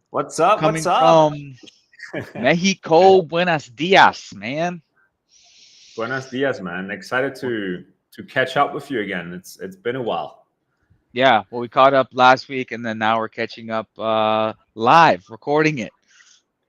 What's up? What's Coming up? from Mexico. Buenos dias, man. Buenos dias, man. Excited to catch up with you again. It's been a while. Yeah, well, we caught up last week, and then now we're catching up live, recording it.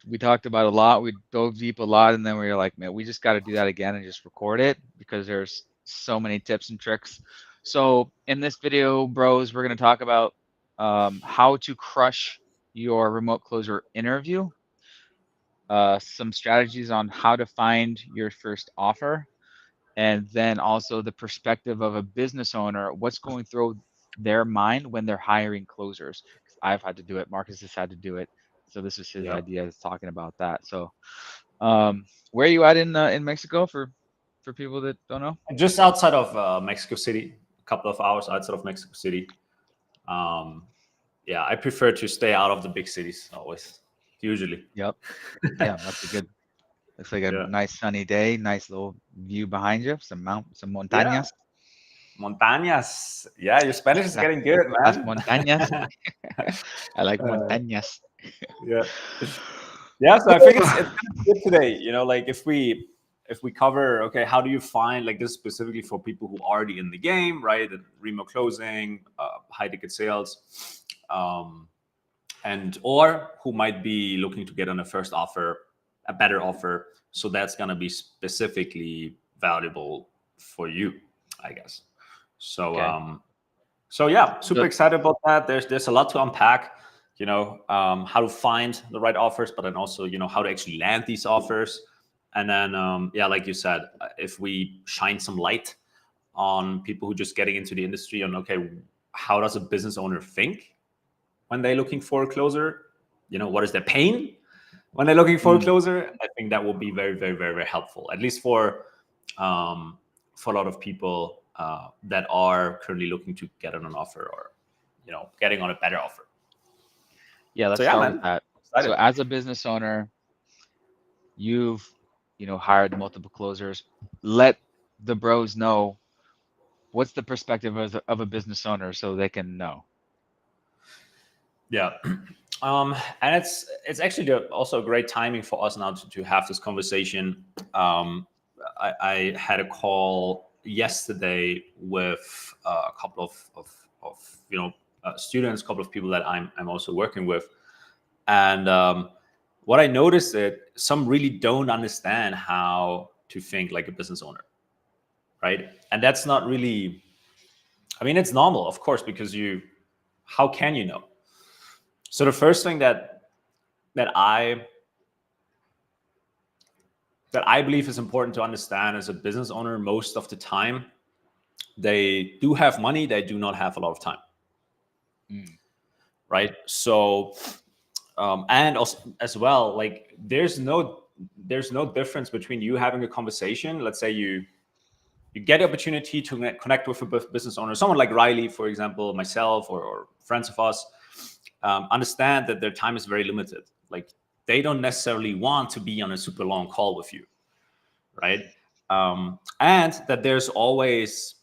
We talked about a lot. We dove deep a lot, and then we were like, man, we just got to do that again and just record it because there's so many tips and tricks. So in this video, bros, we're going to talk about how to crush your remote closer interview, some strategies on how to find your first offer, and then also the perspective of a business owner, what's going through their mind when they're hiring closers. I've had to do it. Marcus has had to do it. So this is his Yep. idea, is talking about that. So where are you at in Mexico for people that don't know? Just outside of Mexico City, a couple of hours outside of Mexico City. Um, yeah, I prefer to stay out of the big cities always. Usually. Yep. Yeah, that's a good. Looks like a Yeah. nice sunny day. Nice little view behind you. Some Yeah. montañas. Montañas. Yeah, your Spanish is La- getting good, Las man. montañas. I like Uh, montañas. yeah. Yeah, so I think it's gonna be good today. Like if we cover, okay, how do you find, like, this specifically for people who are already in the game, right? The remote closing, high ticket sales, and or who might be looking to get on a first offer, a better offer. So that's gonna be specifically valuable for you, I guess. So Okay. so yeah, super So excited about that. There's a lot to unpack. How to find the right offers, but then also how to actually land these offers, and then yeah, like you said, if we shine some light on people who just getting into the industry, on, okay, how does a business owner think when they're looking for a closer? What is their pain when they're looking for a mm, closer? I think that will be very, very, very, very helpful, at least for a lot of people that are currently looking to get on an offer, or getting on a better offer. yeah, So let's yeah, start with man, that. So excited. as a business owner, you've hired multiple closers. Let the bros know what's the perspective of a business owner so they can know. Yeah. And it's actually also great timing for us now to have this conversation. I had a call yesterday with a couple of students, a couple of people that I'm also working with, and what I noticed that some really don't understand how to think like a business owner, right? And that's not really. I mean, it's normal, of course, because how can you know? So the first thing that I believe is important to understand as a business owner, most of the time, they do have money, they do not have a lot of time, Mm, right? So, and also as well, like there's no difference between you having a conversation. Let's say you get the opportunity to connect with a business owner, someone like Riley, for example, myself, or friends of us. Understand that their time is very limited. Like, they don't necessarily want to be on a super long call with you, right? And that there's always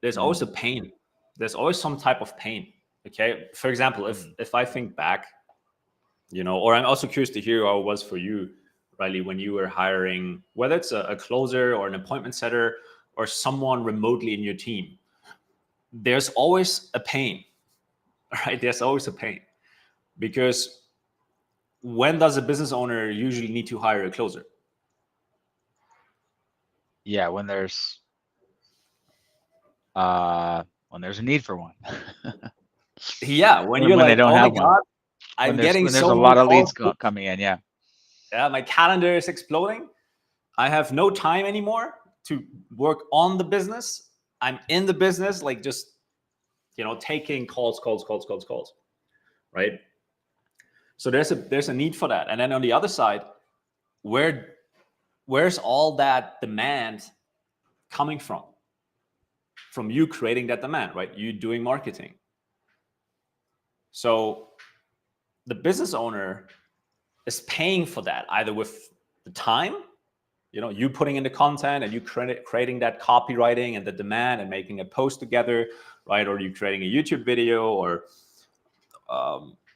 mm, a pain. There's always some type of pain. Okay. For example, if mm. if I think back, or I'm also curious to hear how it was for you, Riley, when you were hiring, whether it's a closer or an appointment setter or someone remotely in your team, there's always a pain, right? There's always a pain, because when does a business owner usually need to hire a closer? Yeah, uh when there's a need for one. Yeah, when you're When they like, don't oh my have one. god, I'm getting When there's so a many lot of leads calls. coming in, yeah. Yeah, my calendar is exploding. I have no time anymore to work on the business. I'm in the business, like, just taking calls, calls, calls, calls, calls, right? So there's a need for that. And then on the other side, where's all that demand coming from? From you creating that demand, right? You doing marketing. So the business owner is paying for that, either with the time, you putting in the content, and you creating that copywriting and the demand and making a post together, right? Or you creating a YouTube video, or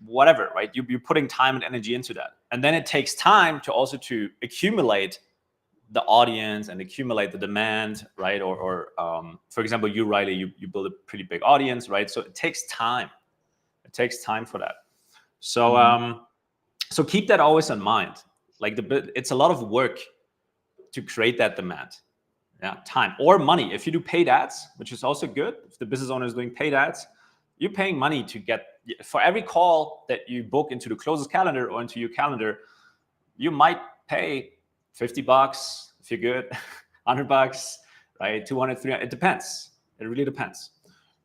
whatever, right? You're putting time and energy into that, and then it takes time to also to accumulate the audience and accumulate the demand, right? Or for example, you, Riley, you build a pretty big audience, right? So it takes time. It takes time for that. So so keep that always in mind. Like it's a lot of work to create that demand. Yeah, time or money. If you do paid ads, which is also good, if the business owner is doing paid ads, you're paying money to get, for every call that you book into the closer's calendar or into your calendar, you might pay $50 if you're good, $100, right? 200, 300. It depends. It really depends.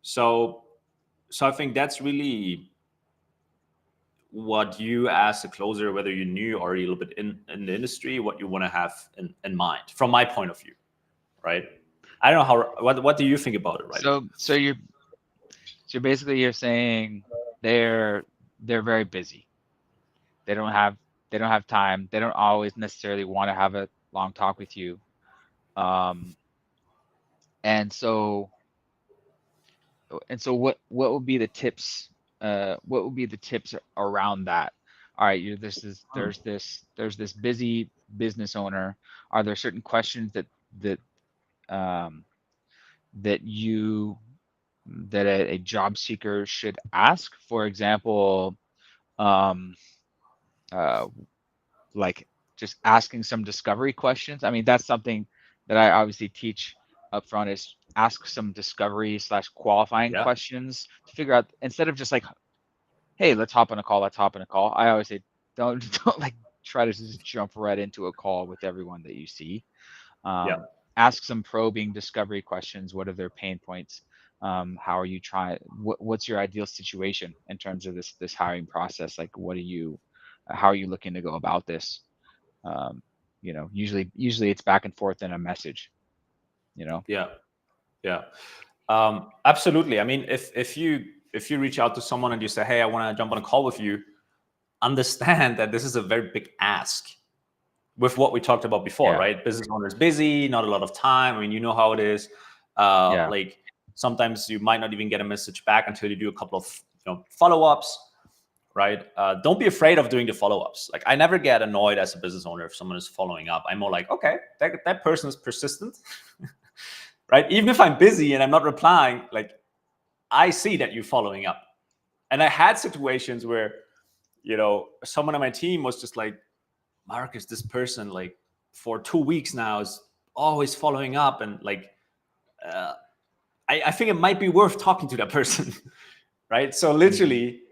So I think that's really what you as a closer, whether you're new or a little bit in the industry, what you want to have in mind from my point of view, right? I don't know what do you think about it, right? So basically you're saying they're very busy. They don't have time. They don't always necessarily want to have a long talk with you. And so what would be the tips? What would be the tips around that? All right, there's this busy business owner. Are there certain questions that a job seeker should ask? For example, like just asking some discovery questions. I mean, that's something that I obviously teach upfront, is ask some discovery / qualifying questions to figure out, instead of just like, hey, let's hop on a call. I always say, don't like try to just jump right into a call with everyone that you see. Ask some probing discovery questions. What are their pain points? How are you trying? What's your ideal situation in terms of this hiring process? Like, how are you looking to go about this? Usually it's back and forth in a message. Yeah. Absolutely. I mean, if you reach out to someone and you say, hey, I want to jump on a call with you, understand that this is a very big ask with what we talked about before, right? Business owner is busy, not a lot of time. I mean, you know how it is. Like sometimes you might not even get a message back until you do a couple of follow-ups, right? Don't be afraid of doing the follow-ups. Like, I never get annoyed as a business owner if someone is following up. I'm more like, okay, that person is persistent, right? Even if I'm busy and I'm not replying, like, I see that you're following up. And I had situations where, someone on my team was just like, Marcus, this person, like, for 2 weeks now is always following up. And like, I think it might be worth talking to that person, right? So literally,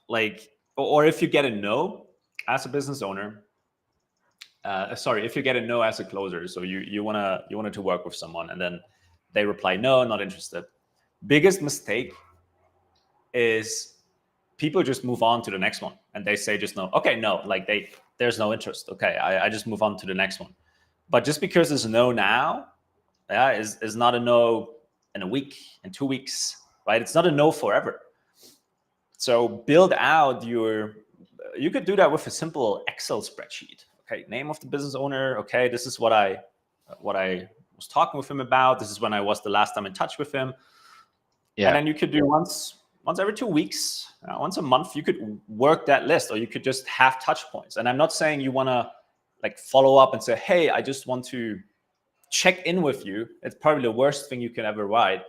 like, or if you get a no as a business owner, if you get a no as a closer, so you wanted to work with someone and then they reply, no, not interested. Biggest mistake is people just move on to the next one and they say just no. Okay, no, like there's no interest. Okay, I just move on to the next one. But just because there's a no now, is not a no in a week, in 2 weeks, right? It's not a no forever. So build out you could do that with a simple Excel spreadsheet. Okay, name of the business owner. Okay, this is what I was talking with him about. This is when I was the last time in touch with him. Yeah. And then you could do once every 2 weeks, once a month, you could work that list, or you could just have touch points. And I'm not saying you want to like follow up and say, hey, I just want to check in with you. It's probably the worst thing you can ever write,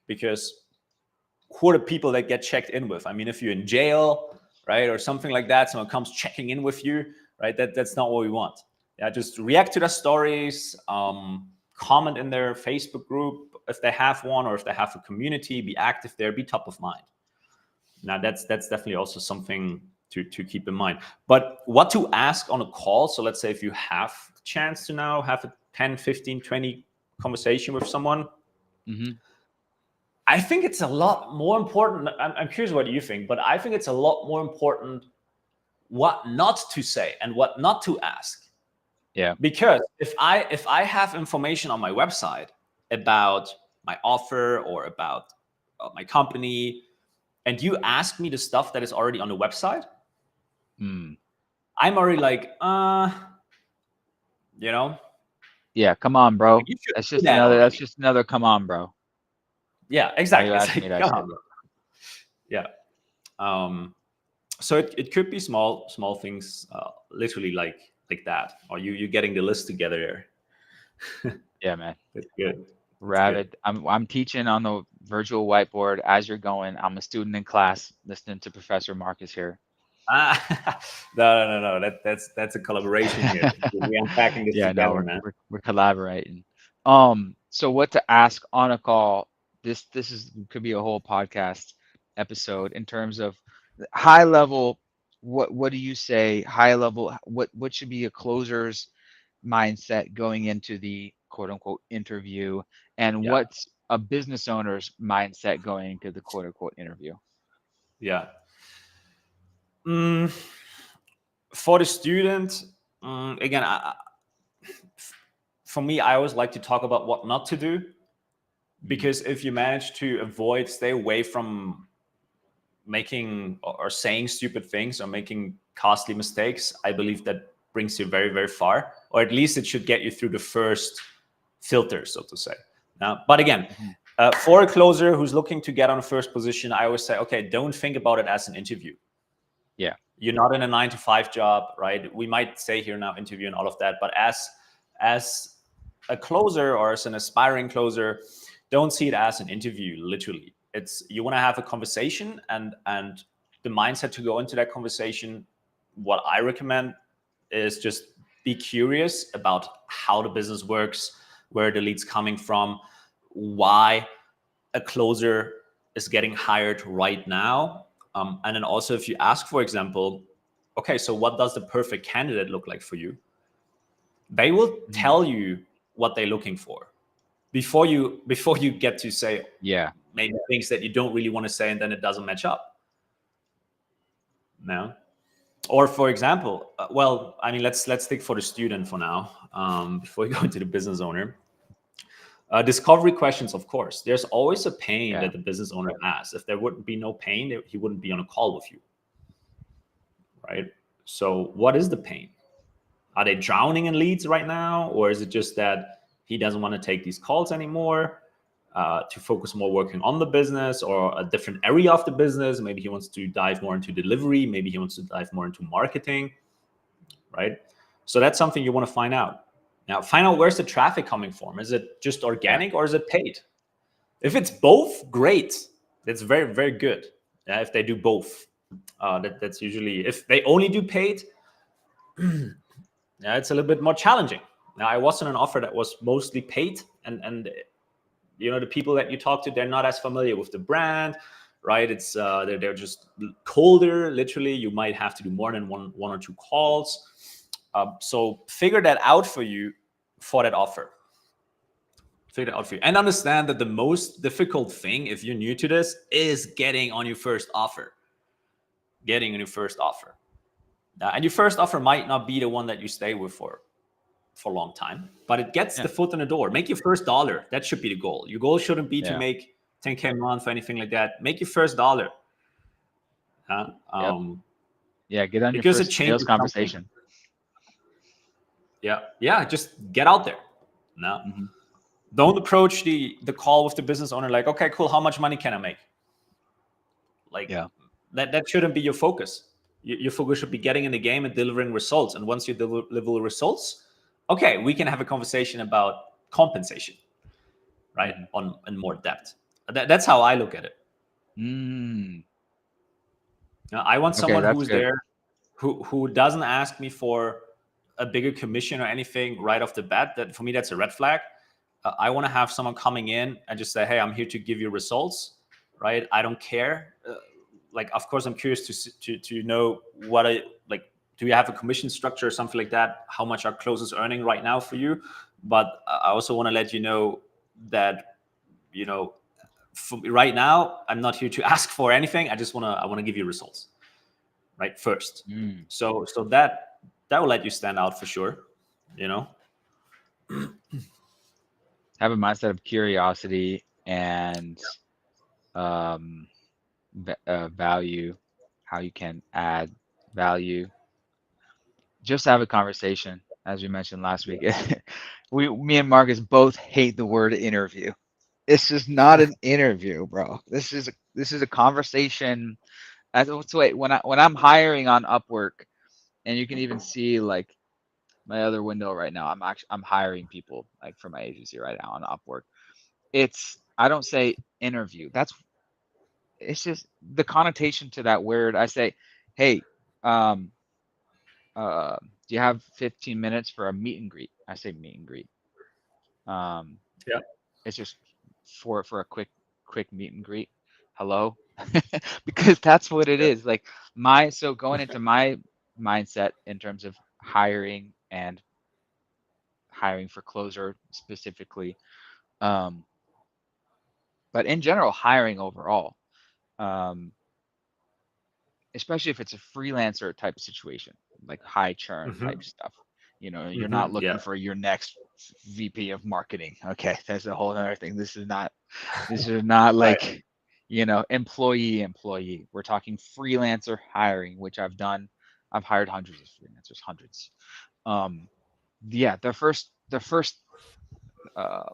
because who are the people that get checked in with? I mean, if you're in jail, right, or something like that, someone comes checking in with you, right? That's not what we want. Yeah, just react to their stories, comment in their Facebook group if they have one, or if they have a community, be active there, be top of mind. Now, that's definitely also something to keep in mind. But what to ask on a call? So let's say if you have the chance to now have a 10, 15, 20 conversation with someone, I think it's a lot more important. I'm curious what you think, but I think it's a lot more important what not to say and what not to ask. Yeah. Because if I have information on my website about my offer or about my company, and you ask me the stuff that is already on the website, I'm already like, Yeah, come on, bro. That's just another come on, bro. Yeah, exactly. Come on, bro. Yeah. So it could be small things, literally like that, or you getting the list together there. Yeah, man. That's good. That's good. Rabbit. I'm teaching on the virtual whiteboard as you're going. I'm a student in class listening to Professor Marcus here. No. That's a collaboration here. We're unpacking this Yeah, no, together, man. we're collaborating. So what to ask on a call? This could be a whole podcast episode in terms of high level. What do you say? High level. What should be a closer's mindset going into the quote unquote interview, and Yeah, what's a business owner's mindset going into the quote unquote interview? yeah. Mm, for the student, again, for me, I always like to talk about what not to do, because if you manage to stay away from making or saying stupid things or making costly mistakes, I believe that brings you very, very far, or at least it should get you through the first filter, so to say. Now, but again, for a closer who's looking to get on a first position, I always say, okay, don't think about it as an interview. Yeah. You're not in a 9-to-5 job, right? We might say here now interview and all of that, but as a closer or as an aspiring closer, don't see it as an interview, literally. It's, you want to have a conversation, and the mindset to go into that conversation, what I recommend is just be curious about how the business works, where the lead's coming from, why a closer is getting hired right now. And then also, if you ask, for example, okay, so what does the perfect candidate look like for you? They will tell you what they're looking for before you get to say, Yeah. maybe things that you don't really want to say, and then it doesn't match up. No. Or for example, well, I mean, let's stick for the student for now, before we go into the business owner. Discovery questions, of course. There's always a pain that the business owner has. If there wouldn't be no pain, he wouldn't be on a call with you, right? So what is the pain? Are they drowning in leads right now? Or is it just that he doesn't want to take these calls anymore, to focus more working on the business or a different area of the business? Maybe he wants to dive more into delivery. Maybe he wants to dive more into marketing, right? So that's something you want to find out. Now, find out, where's the traffic coming from? Is it just organic or is it paid? If it's both, great. That's very, very good. If they do both, that's usually, if they only do paid, it's a little bit more challenging. Now, I was in an offer that was mostly paid, and you know, the people that you talk to, they're not as familiar with the brand, right? It's they're just colder. Literally, you might have to do more than one or two calls. So figure that out for you for that offer. Figure that out for you, and understand that the most difficult thing, if you're new to this, is getting on your first offer. Getting on your first offer, and your first offer might not be the one that you stay with for a long time, but it gets the foot in the door. Make your first dollar. That should be the goal. Your goal shouldn't be to make 10K a month or anything like that. Make your first dollar. Get on your first sales conversation. Yeah, just get out there. No, don't approach the call with the business owner like, okay, cool, how much money can I make? Like, that shouldn't be your focus. Your focus should be getting in the game and delivering results. And once you deliver results, okay, we can have a conversation about compensation, right? In more depth. That's how I look at it. I want someone who's there, who doesn't ask me for a bigger commission or anything right off the bat. That, for me, that's a red flag. I want to have someone coming in and just say, hey, I'm here to give you results, right? I don't care. Like, of course, I'm curious to know what do you have a commission structure or something like that? How much are closers earning right now for you? But I also want to let you know that, you know, right now, I'm not here to ask for anything. I want to give you results, right? First. So that will let you stand out for sure, you know? Have a mindset of curiosity and value, how you can add value. Just have a conversation, as we mentioned last week. Me and Marcus both hate the word interview. It's just not an interview, bro. This is a conversation So wait, when I'm hiring on Upwork, and you can even see like my other window right now, I'm hiring people like for my agency right now on Upwork. I don't say interview. It's just the connotation to that word. I say, hey, um, do you have 15 minutes for a meet and greet? I say meet and greet. Um, Yeah. it's just for a quick meet and greet. Hello, because that's what it Yeah. is. Like so going into my mindset in terms of hiring and hiring for closer specifically, um, but in general, hiring overall, um, especially if it's a freelancer type situation, like high churn type stuff. You're not looking Yeah. for your next VP of marketing. Okay, that's a whole other thing. This is not Right. like, employee. We're talking freelancer hiring, which I've done. I've hired hundreds of freelancers, hundreds. Um, yeah, the first uh,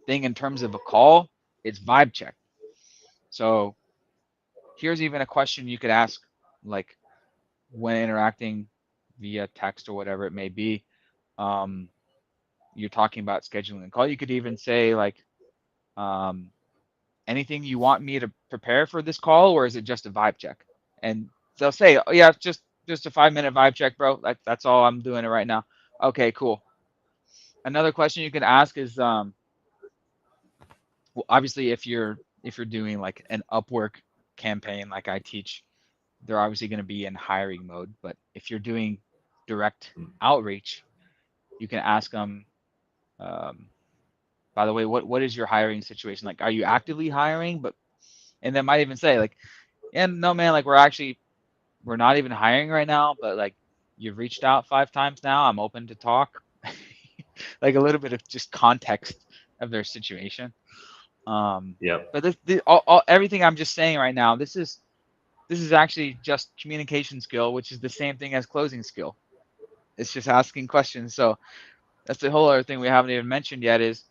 thing in terms of a call is vibe check. So here's even a question you could ask, like when interacting via text or whatever it may be. Um, you're talking about scheduling a call. You could even say like, um, anything you want me to prepare for this call, or is it just a vibe check? And they'll say, oh yeah, it's just a 5 minute vibe check, bro. That's all I'm doing it right now. Okay, cool. Another question you can ask is, well, obviously if you're doing like an Upwork campaign like I teach, they're obviously going to be in hiring mode. But if you're doing direct outreach, you can ask them, um, by the way, what is your hiring situation like? Are you actively hiring? And they might even say like, yeah, no man, like we're not even hiring right now, but like you've reached out 5 times now. I'm open to talk. Like a little bit of just context of their situation. Yeah. But everything I'm just saying right now, this is actually just communication skill, which is the same thing as closing skill. It's just asking questions. So that's the whole other thing we haven't even mentioned yet is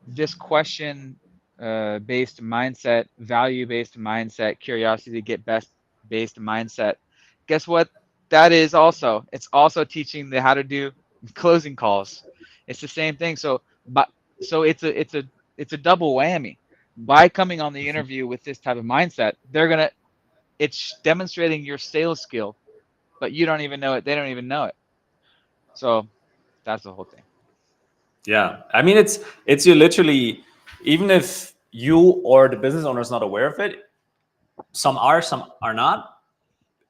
this question based mindset, value based mindset, curiosity to get best based mindset. Guess what? That is also, it's also teaching the how to do closing calls. It's the same thing. But so it's a double whammy. By coming on the interview with this type of mindset, it's demonstrating your sales skill, but you don't even know it. They don't even know it. So that's the whole thing. Yeah. I mean, it's you literally, even if you or the business owner is not aware of it, some are not.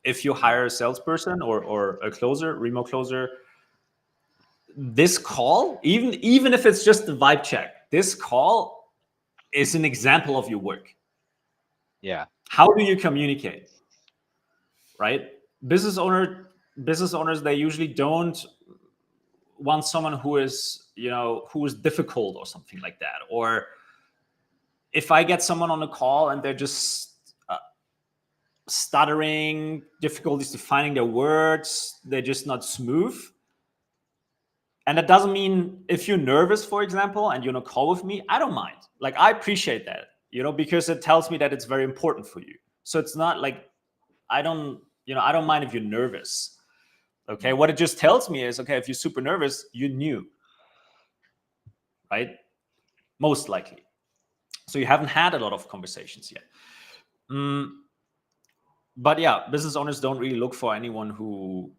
If you hire a salesperson or a closer, remote closer, this call, even if it's just the vibe check, this call is an example of your work. Yeah. How do you communicate? Right? Business owners, they usually don't want someone who is difficult or something like that. Or if I get someone on a call and they're just stuttering, difficulties defining their words, they're just not smooth. And that doesn't mean if you're nervous, for example, and you're on a call with me, I don't mind. Like, I appreciate that, because it tells me that it's very important for you. So it's not like I don't mind if you're nervous. Okay. What it just tells me is, okay, if you're super nervous, you're new, right? Most likely. So you haven't had a lot of conversations yet. But yeah, business owners don't really look for anyone who's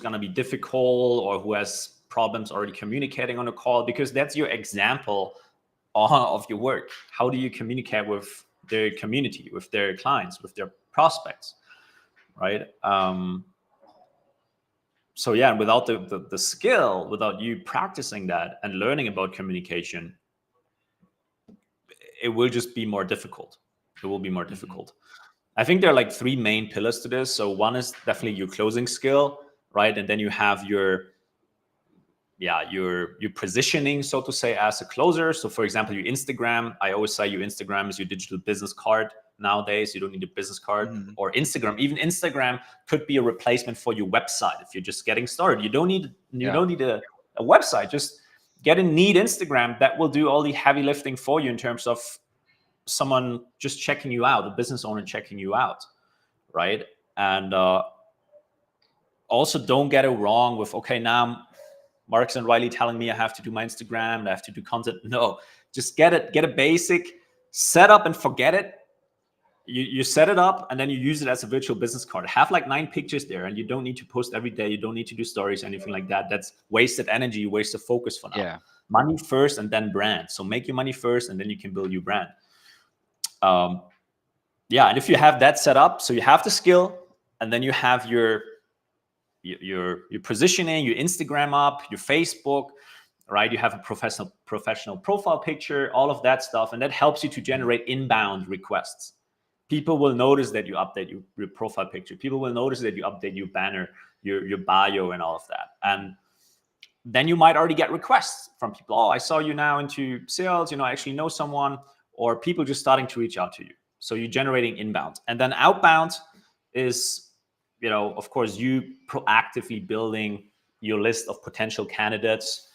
going to be difficult or who has problems already communicating on a call, because that's your example of your work. How do you communicate with their community, with their clients, with their prospects, right? So yeah, without the skill, without you practicing that and learning about communication, it will just be more difficult. It will be more difficult. I think there are like 3 main pillars to this. So one is definitely your closing skill, right? And then you have your positioning, so to say, as a closer. So for example, your Instagram, I always say your Instagram is your digital business card. Nowadays, you don't need a business card. Or Instagram. Even Instagram could be a replacement for your website if you're just getting started. You don't need a website. Just get a neat Instagram that will do all the heavy lifting for you in terms of someone just checking you out, a business owner checking you out, right? And also don't get it wrong with, okay, now Marks and Riley telling me I have to do my Instagram and I have to do content. No, just get a basic setup and forget it. You set it up and then you use it as a virtual business card. Have like 9 pictures there, and you don't need to post every day. You don't need to do stories, anything like that. That's wasted energy, wasted focus for now. Yeah. Money first and then brand. So make your money first and then you can build your brand. Yeah, and if you have that set up, so you have the skill and then you have your positioning, your Instagram up, your Facebook, right? You have a professional profile picture, all of that stuff, and that helps you to generate inbound requests. People will notice that you update your profile picture. People will notice that you update your banner, your bio, and all of that. And then you might already get requests from people. Oh, I saw you now into sales. I actually know someone, or people just starting to reach out to you. So you're generating inbound, and then outbound is, of course, you proactively building your list of potential candidates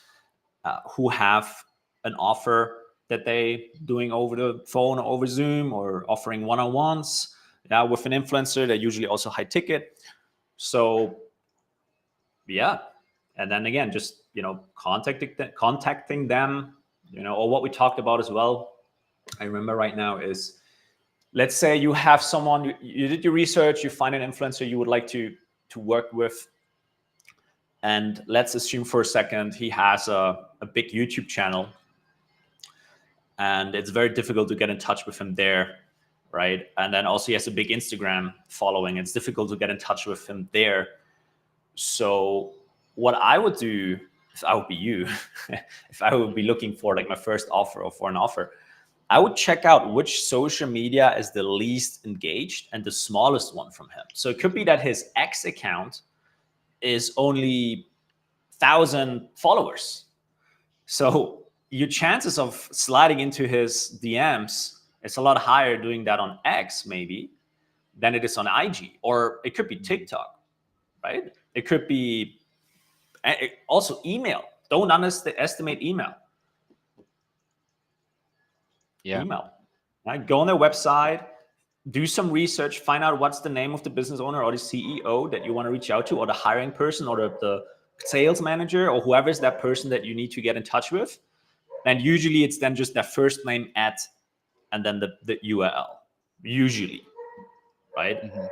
who have an offer that they doing over the phone or over Zoom, or offering one-on-ones with an influencer. They're usually also high ticket. So yeah. And then again, just, contacting them, or what we talked about as well. I remember right now is, let's say you have someone, you did your research, you find an influencer you would like to work with. And let's assume for a second, he has a big YouTube channel, and it's very difficult to get in touch with him there, right? And then also he has a big Instagram following. It's difficult to get in touch with him there. So what I would do, if I would be you, if I would be looking for like my first offer or for an offer, I would check out which social media is the least engaged and the smallest one from him. So it could be that his X account is only 1,000 followers. So your chances of sliding into his DMs is a lot higher doing that on X maybe than it is on IG, or it could be TikTok, right? It could be also email. Don't underestimate email. Yeah. Email. Right? Go on their website, do some research, find out what's the name of the business owner or the CEO that you want to reach out to, or the hiring person, or the sales manager, or whoever is that person that you need to get in touch with. And usually it's then just their first name at, and then the URL, usually, right? Mm-hmm.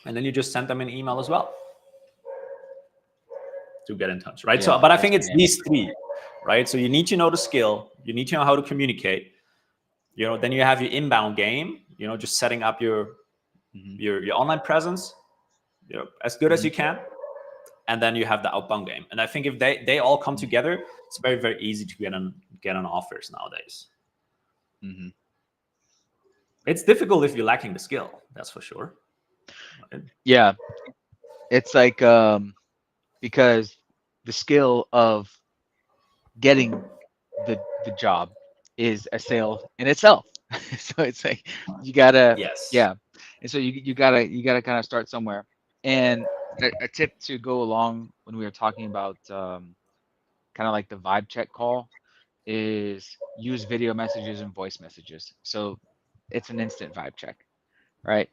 And then you just send them an email as well to get in touch, right? Yeah, So, but I think it's these 3, right? So you need to know the skill, you need to know how to communicate. Then you have your inbound game, just setting up your online presence, as good as you can. And then you have the outbound game. And I think if they all come together, it's very, very easy to get on offers nowadays. Mm-hmm. It's difficult if you're lacking the skill, that's for sure. Yeah. It's like, because the skill of getting the job is a sale in itself. So it's like, you gotta, Yes. yeah. And so you gotta kind of start somewhere. And a tip to go along when we were talking about kind of like the vibe check call is use video messages and voice messages. So it's an instant vibe check, right?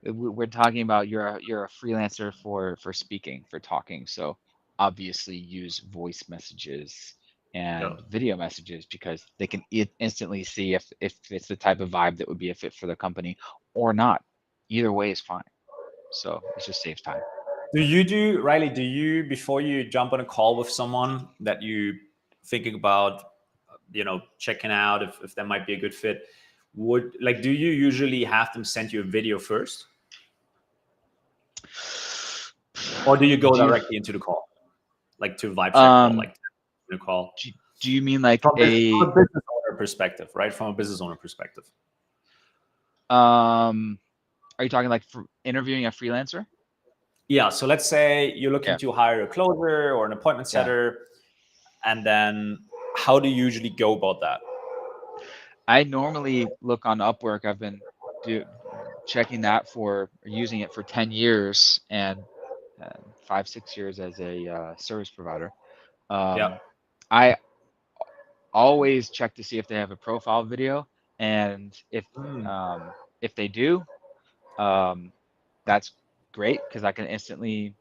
We're talking about you're a freelancer for speaking, for talking. So obviously use voice messages and video messages, because they can instantly see if it's the type of vibe that would be a fit for the company or not. Either way is fine. So it just saves time. Riley, before you jump on a call with someone that you thinking about, checking out if that might be a good fit, do you usually have them send you a video first? Or do you go directly into the call? Like to vibe check call, like the call? Do you mean like from a business owner perspective, right? From a business owner perspective. Are you talking like for interviewing a freelancer? Yeah. So let's say you're looking to hire a closer or an appointment setter, and then how do you usually go about that? I normally look on Upwork. I've been checking that using it for 10 years and 5-6 years as a service provider. I always check to see if they have a profile video, And Mm. if they do, that's great because I can instantly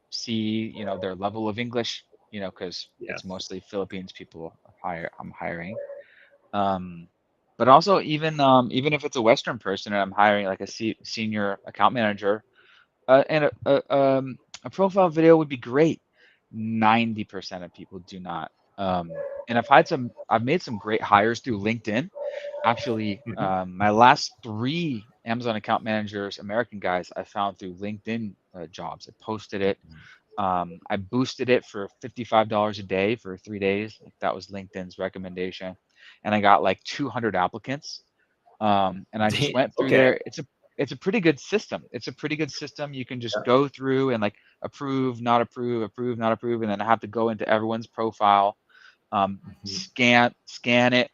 see, you know, their level of English, you know, because it's Yes. mostly Philippines people I'm hiring. Um, but also even if it's a Western person and I'm hiring like a senior account manager, and a profile video would be great. 90% of people do not. And I've made some great hires through LinkedIn. Actually, Mhm. my last 3 Amazon account managers, American guys, I found through LinkedIn jobs. I posted it. I boosted it for $55 a day for 3 days. Like, that was LinkedIn's recommendation, and I got like 200 applicants. And I just went through Okay. there. It's a pretty good system. It's a pretty good system. You can just Yeah. go through and like approve, not approve, approve, not approve, and then I have to go into everyone's profile, Mhm. scan it,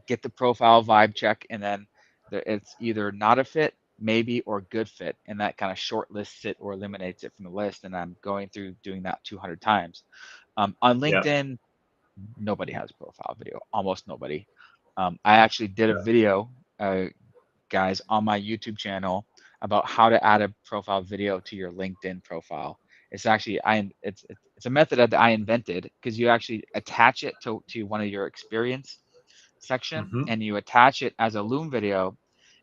get the profile vibe check, and then it's either not a fit, maybe, or good fit, and that kind of shortlists it or eliminates it from the list. And I'm going through doing that 200 times. On Yeah. LinkedIn, nobody has a profile video, almost nobody. I actually did a Yeah. video, guys, on my YouTube channel about how to add a profile video to your LinkedIn profile. It's actually it's a method that I invented because you actually attach it to one of your experience section Mhm. and you attach it as a Loom video,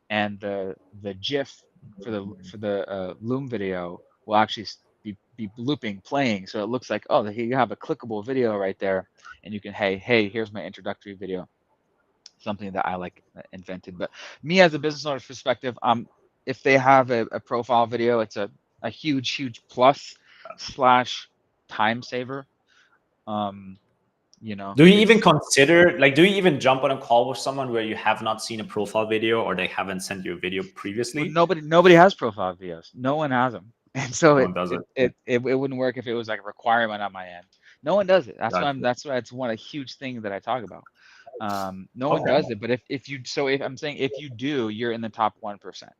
and the GIF for the Loom video will actually be looping, playing, so it looks like, oh, you have a clickable video right there, and you can, hey, here's my introductory video. Something that I like invented. But me as a business owner's perspective, if they have a profile video, it's a huge plus slash time saver. Um, you know, Do you even it's consider, like, do you even jump on a call with someone where you have not seen a profile video or they haven't sent you a video well, previously? nobody has profile videos. No one has them, and so No it one does it, it. it it it wouldn't work if it was like a requirement on my end. No one does it. That's why I'm. Gotcha. That's why it's one a huge thing that I talk about. No one Okay. does it, but if I'm saying if you do, you're in the top 1%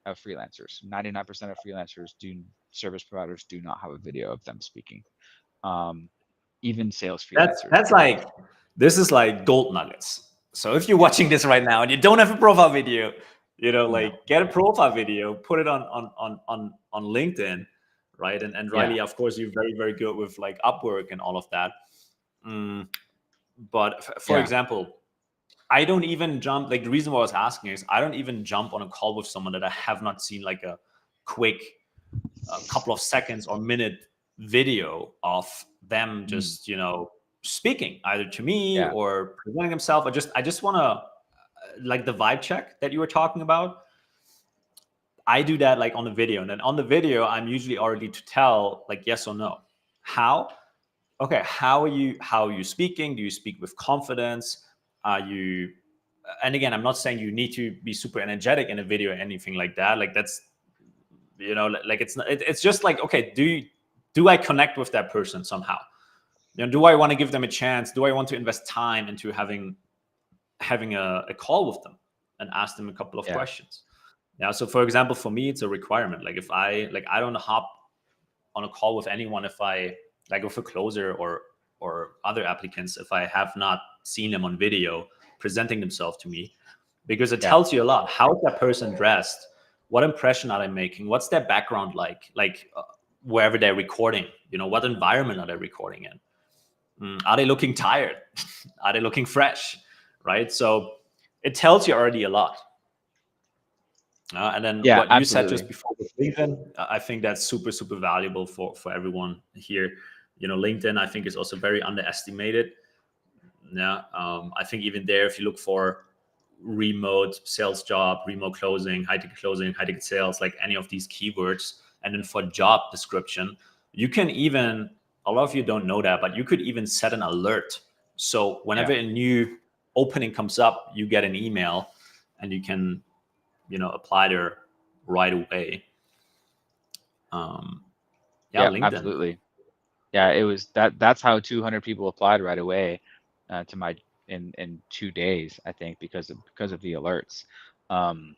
of freelancers. 99% of freelancers do service providers do not have a video of them speaking. Um, Even sales freelancers That's do not. like, this is like gold nuggets. So if you're watching this right now and you don't have a profile video, No. like, get a profile video, put it on LinkedIn, right? And Yeah. Riley, of course, you're very, very good with like Upwork and all of that. Mm, but for Yeah. example, I don't even jump. Like, the reason why I was asking is I don't even jump on a call with someone that I have not seen like a quick, a couple of seconds or minute video of them Mm, just, speaking either to me yeah. or presenting themselves. I just want to, like, the vibe check that you were talking about. I do that like on the video, and then on the video I'm usually already to tell like yes or no. How? Okay, how are you speaking? Do you speak with confidence? Are you, and again, I'm not saying you need to be super energetic in a video or anything like that. Like, that's, like, it's not, it's just like, okay, do I connect with that person somehow? Do I want to give them a chance? Do I want to invest time into having a call with them and ask them a couple of Yeah. questions? Yeah. So for example, for me, it's a requirement. Like, if I don't hop on a call with anyone if I, like, with a closer or other applicants, if I have not seen them on video presenting themselves to me, because it Yeah. tells you a lot. How is that person dressed? What impression are they making? What's their background like, wherever they're recording, what environment are they recording in? Are they looking tired? Are they looking fresh? Right. So it tells you already a lot. And then Yeah, what you said just absolutely. before with LinkedIn, I think that's super, super valuable for everyone here. LinkedIn, I think, is also very underestimated. Yeah. I think even there, if you look for remote sales job, remote closing, high ticket closing, high ticket sales, like any of these keywords, and then for job description, you can even, a lot of you don't know that, but you could even set an alert. So whenever Yeah. a new opening comes up, you get an email and you can, apply there right away. Um, yeah, Yeah, LinkedIn. absolutely. Yeah, it was that's how 200 people applied right away to my in 2 days, I think, because of the alerts. Um,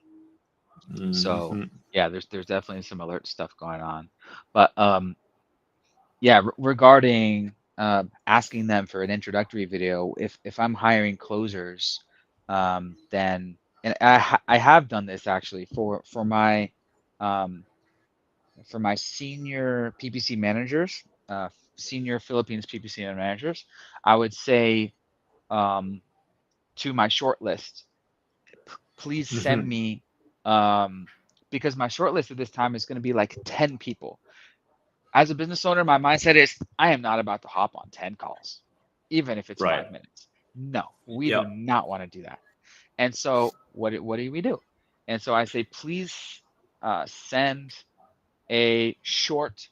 so Mhm. yeah, there's definitely some alert stuff going on. But yeah, regarding asking them for an introductory video, if I'm hiring closers, then, and I have done this actually um, for my senior PPC managers, senior Philippines PPC managers. I would say to my short list, please send Mhm. me, because my short list at this time is going to be like 10 people. As a business owner, my mindset is I am not about to hop on 10 calls, even if it's Right. 5 minutes. No, we do Yep. not want to do that. And so what do we do? And so I say, please send a short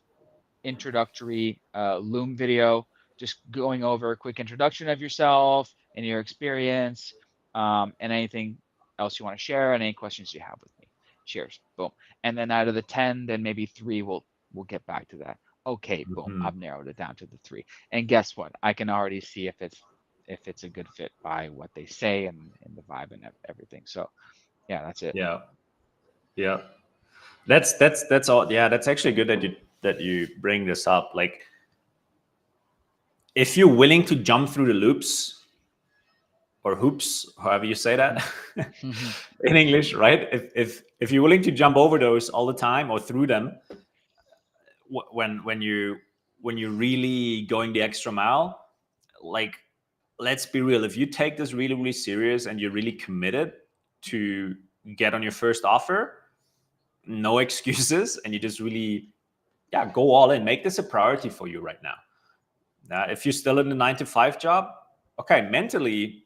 introductory Loom video, just going over a quick introduction of yourself and your experience, and anything else you want to share and any questions you have with me. Cheers. Boom. And then out of the 10, then maybe 3 we'll get back to that. Okay, boom. Mhm. I've narrowed it down to the 3. And guess what? I can already see if it's a good fit by what they say and the vibe and everything. So yeah, that's it. Yeah. Yeah. That's all. Yeah, that's actually good that you bring this up. Like, if you're willing to jump through the loops or hoops, however you say that in English, right? If you're willing to jump over those all the time or through them, when you're really going the extra mile, like, let's be real. If you take this really really serious and you're really committed to get on your first offer, no excuses, and you just really, yeah, go all in. Make this a priority for you right now. Now, if you're still in the 9 to 5 job, okay, mentally,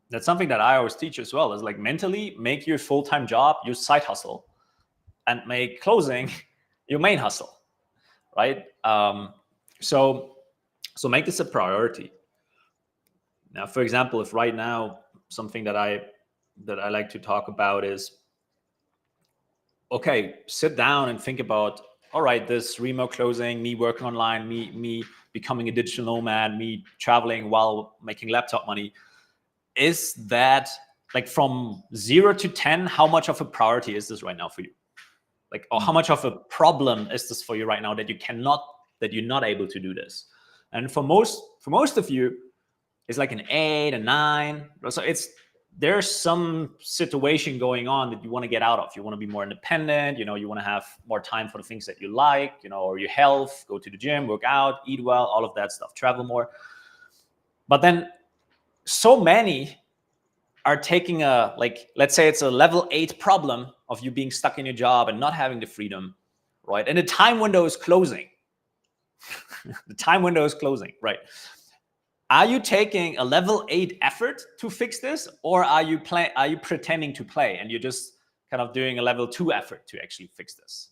that's something that I always teach as well. Is like, mentally make your full-time job your side hustle, and make closing your main hustle, right? So so make this a priority. Now, for example, if right now something that I like to talk about is, okay, sit down and think about, all right, this remote closing, me working online, me becoming a digital nomad, me traveling while making laptop money, is that, like, from 0 to 10, how much of a priority is this right now for you? Like, or how much of a problem is this for you right now that you're not able to do this? And for most of you, it's like an 8, a 9. So there's some situation going on that you want to get out of. You want to be more independent. You want to have more time for the things that you like. Or your health, go to the gym, work out, eat well, all of that stuff, travel more. But then, so many are taking a, like, let's say it's a level 8 problem of you being stuck in your job and not having the freedom, right? And the time window is closing. The time window is closing, right? Are you taking a level 8 effort to fix this, or are you pretending to play and you're just kind of doing a level 2 effort to actually fix this?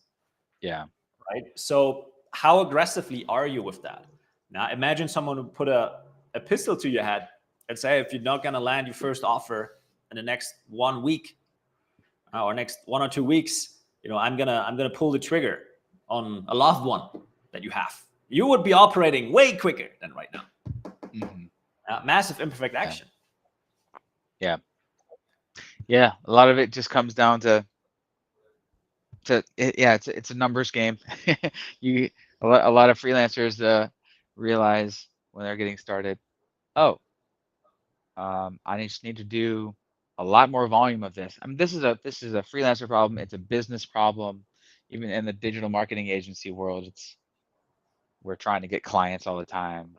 Yeah. Right? So how aggressively are you with that? Now imagine someone who put a pistol to your head and say, if you're not going to land your first offer in the next 1 week, or next 1 or 2 weeks, I'm gonna pull the trigger on a loved one that you have. You would be operating way quicker than right now. Massive imperfect Yeah. action. Yeah. Yeah. A lot of it just comes down to it's a numbers game. A lot of freelancers realize when they're getting started, oh, I just need to do a lot more volume of this. I mean, this is a freelancer problem. It's a business problem. Even in the digital marketing agency world, we're trying to get clients all the time.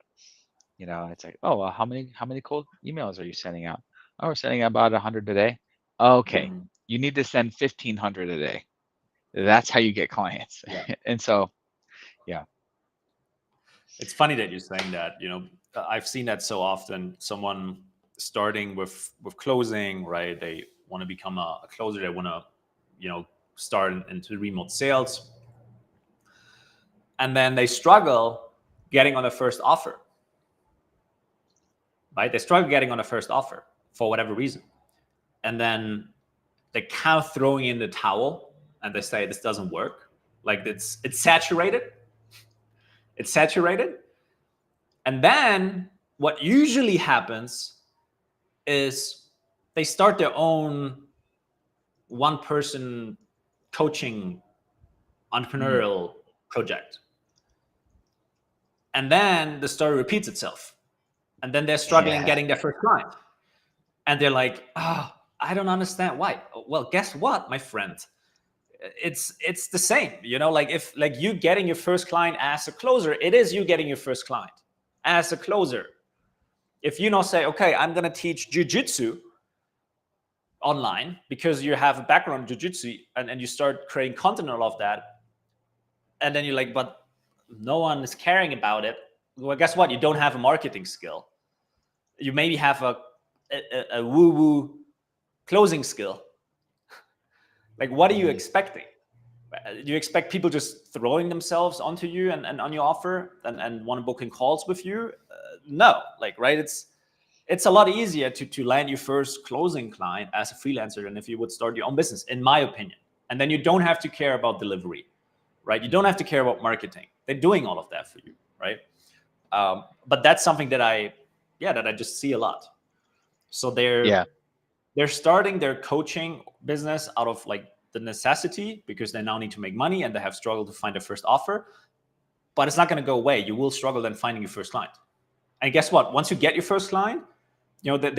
It's like, oh, well, how many cold emails are you sending out? Oh, we're sending out about 100 a day. Okay, you need to send 1,500 a day. That's how you get clients. Yeah. And so, yeah. It's funny that you're saying that. I've seen that so often. Someone starting with closing, right? They want to become a closer. They want to, start into remote sales, and then they struggle getting on the first offer. Right? They struggle getting on the first offer for whatever reason, and then they kind of throwing in the towel, and they say this doesn't work. Like, it's saturated. It's saturated. And then what usually happens is they start their own one-person coaching entrepreneurial project. And then the story repeats itself. And then they're struggling getting their first client. and they're like, I don't understand why. Well, guess what, my friend? It's the same, like if like you getting your first client as a closer, it is you getting your first client as a closer. If you now say, okay, I'm going to teach jiu-jitsu online because you have a background in jiu-jitsu, and you start creating content and all of that, and then you're like, but no one is caring about it. Well, guess what? You don't have a marketing skill. You maybe have a woo-woo closing skill. Like, what are you expecting? Do you expect people just throwing themselves onto you and on your offer and want to book in calls with you? No, like, right? It's a lot easier to land your first closing client as a freelancer than if you would start your own business, in my opinion. And then you don't have to care about delivery, right? You don't have to care about marketing. They're doing all of that for you, right? But that's something that I just see a lot. So they're starting their coaching business out of like the necessity because they now need to make money and they have struggled to find their first offer. But it's not going to go away. You will struggle then finding your first client. And guess what? Once you get your first client, that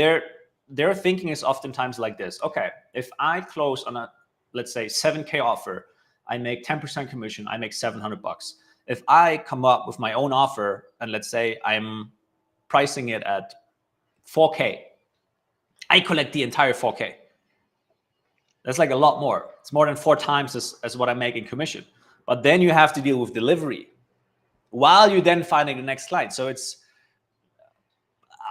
their thinking is oftentimes like this. Okay, if I close on a, let's say, 7K offer, I make 10% commission, I make $700. If I come up with my own offer and let's say I'm pricing it at 4K, I collect the entire 4K. That's like a lot more. It's more than 4 times as what I make in commission. But then you have to deal with delivery while you're then finding the next client. So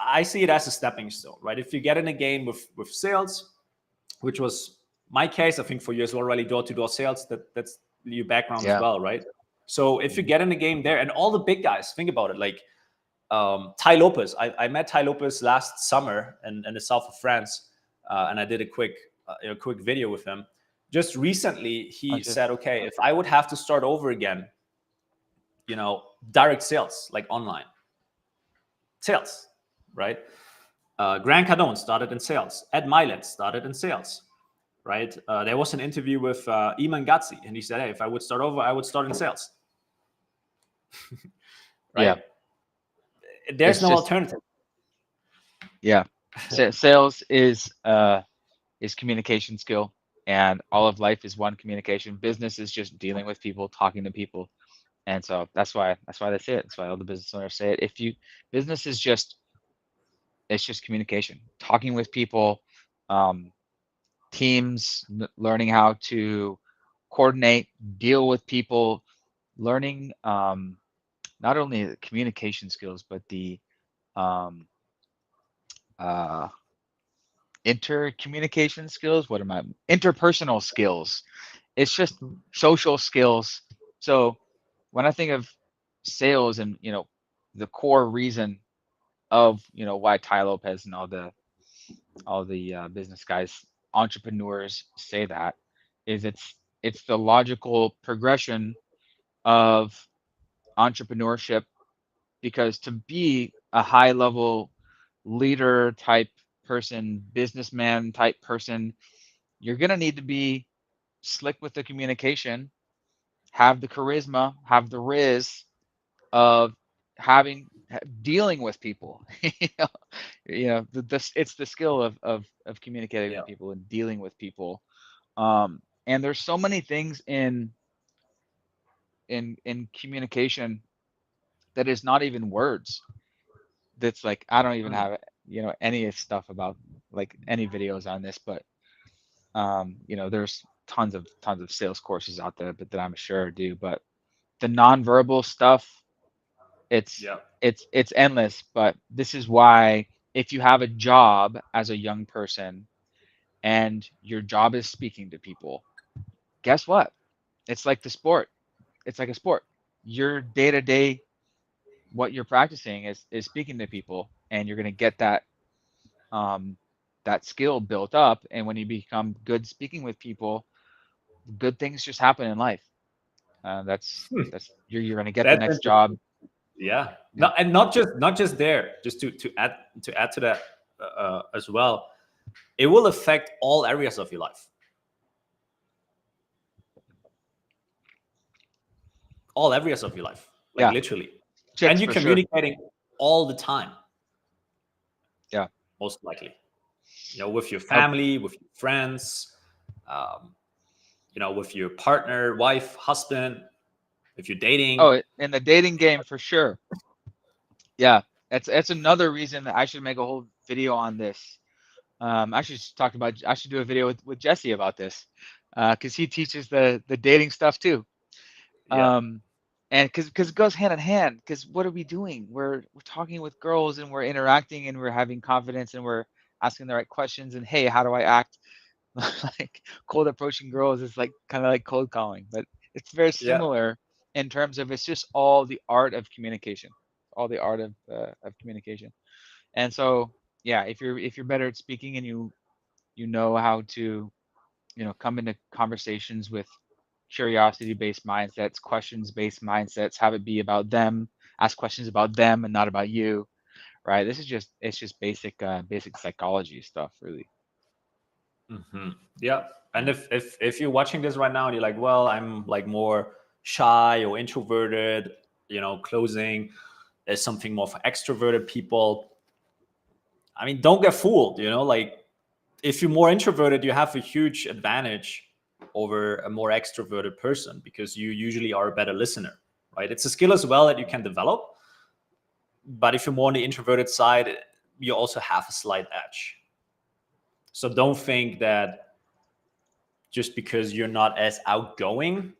I see it as a stepping stone, right? If you get in a game with sales, which was my case, I think for you as well, really door-to-door sales, that's your background as well, right? So if you get in the game there, and all the big guys, think about it, like Tai Lopez. I met Tai Lopez last summer in the south of France, and I did a quick video with him. Just recently, he said, okay, if I would have to start over again, direct sales, like online sales, right? Grant Cardone started in sales. Ed Mylett started in sales, right? There was an interview with Iman Gadzhi, and he said, hey, if I would start over, I would start in sales. Right? Yeah. There's no alternative. Yeah. Sales is communication skill, and all of life is one communication. Business is just dealing with people, talking to people. And so that's why they say it. That's why all the business owners say it. Business is it's just communication, talking with people, teams, learning how to coordinate, deal with people, learning not only the communication skills, but the intercommunication skills. Interpersonal skills. It's just social skills. So when I think of sales and the core reason of why Tai Lopez and all the business guys, entrepreneurs say that is it's the logical progression of entrepreneurship, because to be a high level leader type person, businessman type person, you're going to need to be slick with the communication, have the charisma, have the riz of dealing with people. It's the skill of communicating with people and dealing with people. And there's so many things in communication that is not even words. That's like, I don't even have any stuff about like any videos on this, but there's tons of sales courses out there, but that I'm sure do. But the nonverbal stuff, it's endless. But this is why, if you have a job as a young person and your job is speaking to people, guess what? It's like the sport. It's like a sport. Your day-to-day, what you're practicing is speaking to people, and you're going to get that that skill built up. And when you become good speaking with people, good things just happen in life. That's you're going to get the next job. Yeah. No, and not just there. Just to add to that as well, it will affect all areas of your life. All areas of your life, like literally. And you're communicating all the time. Yeah, most likely. with your Help. family, with your friends, um, with your partner, wife, husband, if you're dating. Oh, in the dating game for sure. Yeah, that's another reason that I should make a whole video on this. I should talk about. I should do a video with Jesse about this, because he teaches the dating stuff too. Yeah, And because it goes hand in hand. Because what are we doing? We're talking with girls and we're interacting and we're having confidence and we're asking the right questions. And hey, how do I act? Like cold approaching girls is like kind of like cold calling, but it's very yeah, similar in terms of it's just all the art of communication, all the art of communication. And so yeah, if you're better at speaking and you know how to come into conversations with curiosity based mindsets, questions based mindsets, have it be about them, ask questions about them and not about you, right? This is just it's just basic psychology stuff, really. yeah. And Yeah. if you're watching this right now and you're like, well, I'm like more shy or introverted, closing is something more for extroverted people. I mean, don't get fooled. Like if you're more introverted, you have a huge advantage over a more extroverted person because you usually are a better listener, right? It's a skill as well that you can develop. But if you're more on the introverted side, you also have a slight edge. So don't think that just because you're not as outgoing,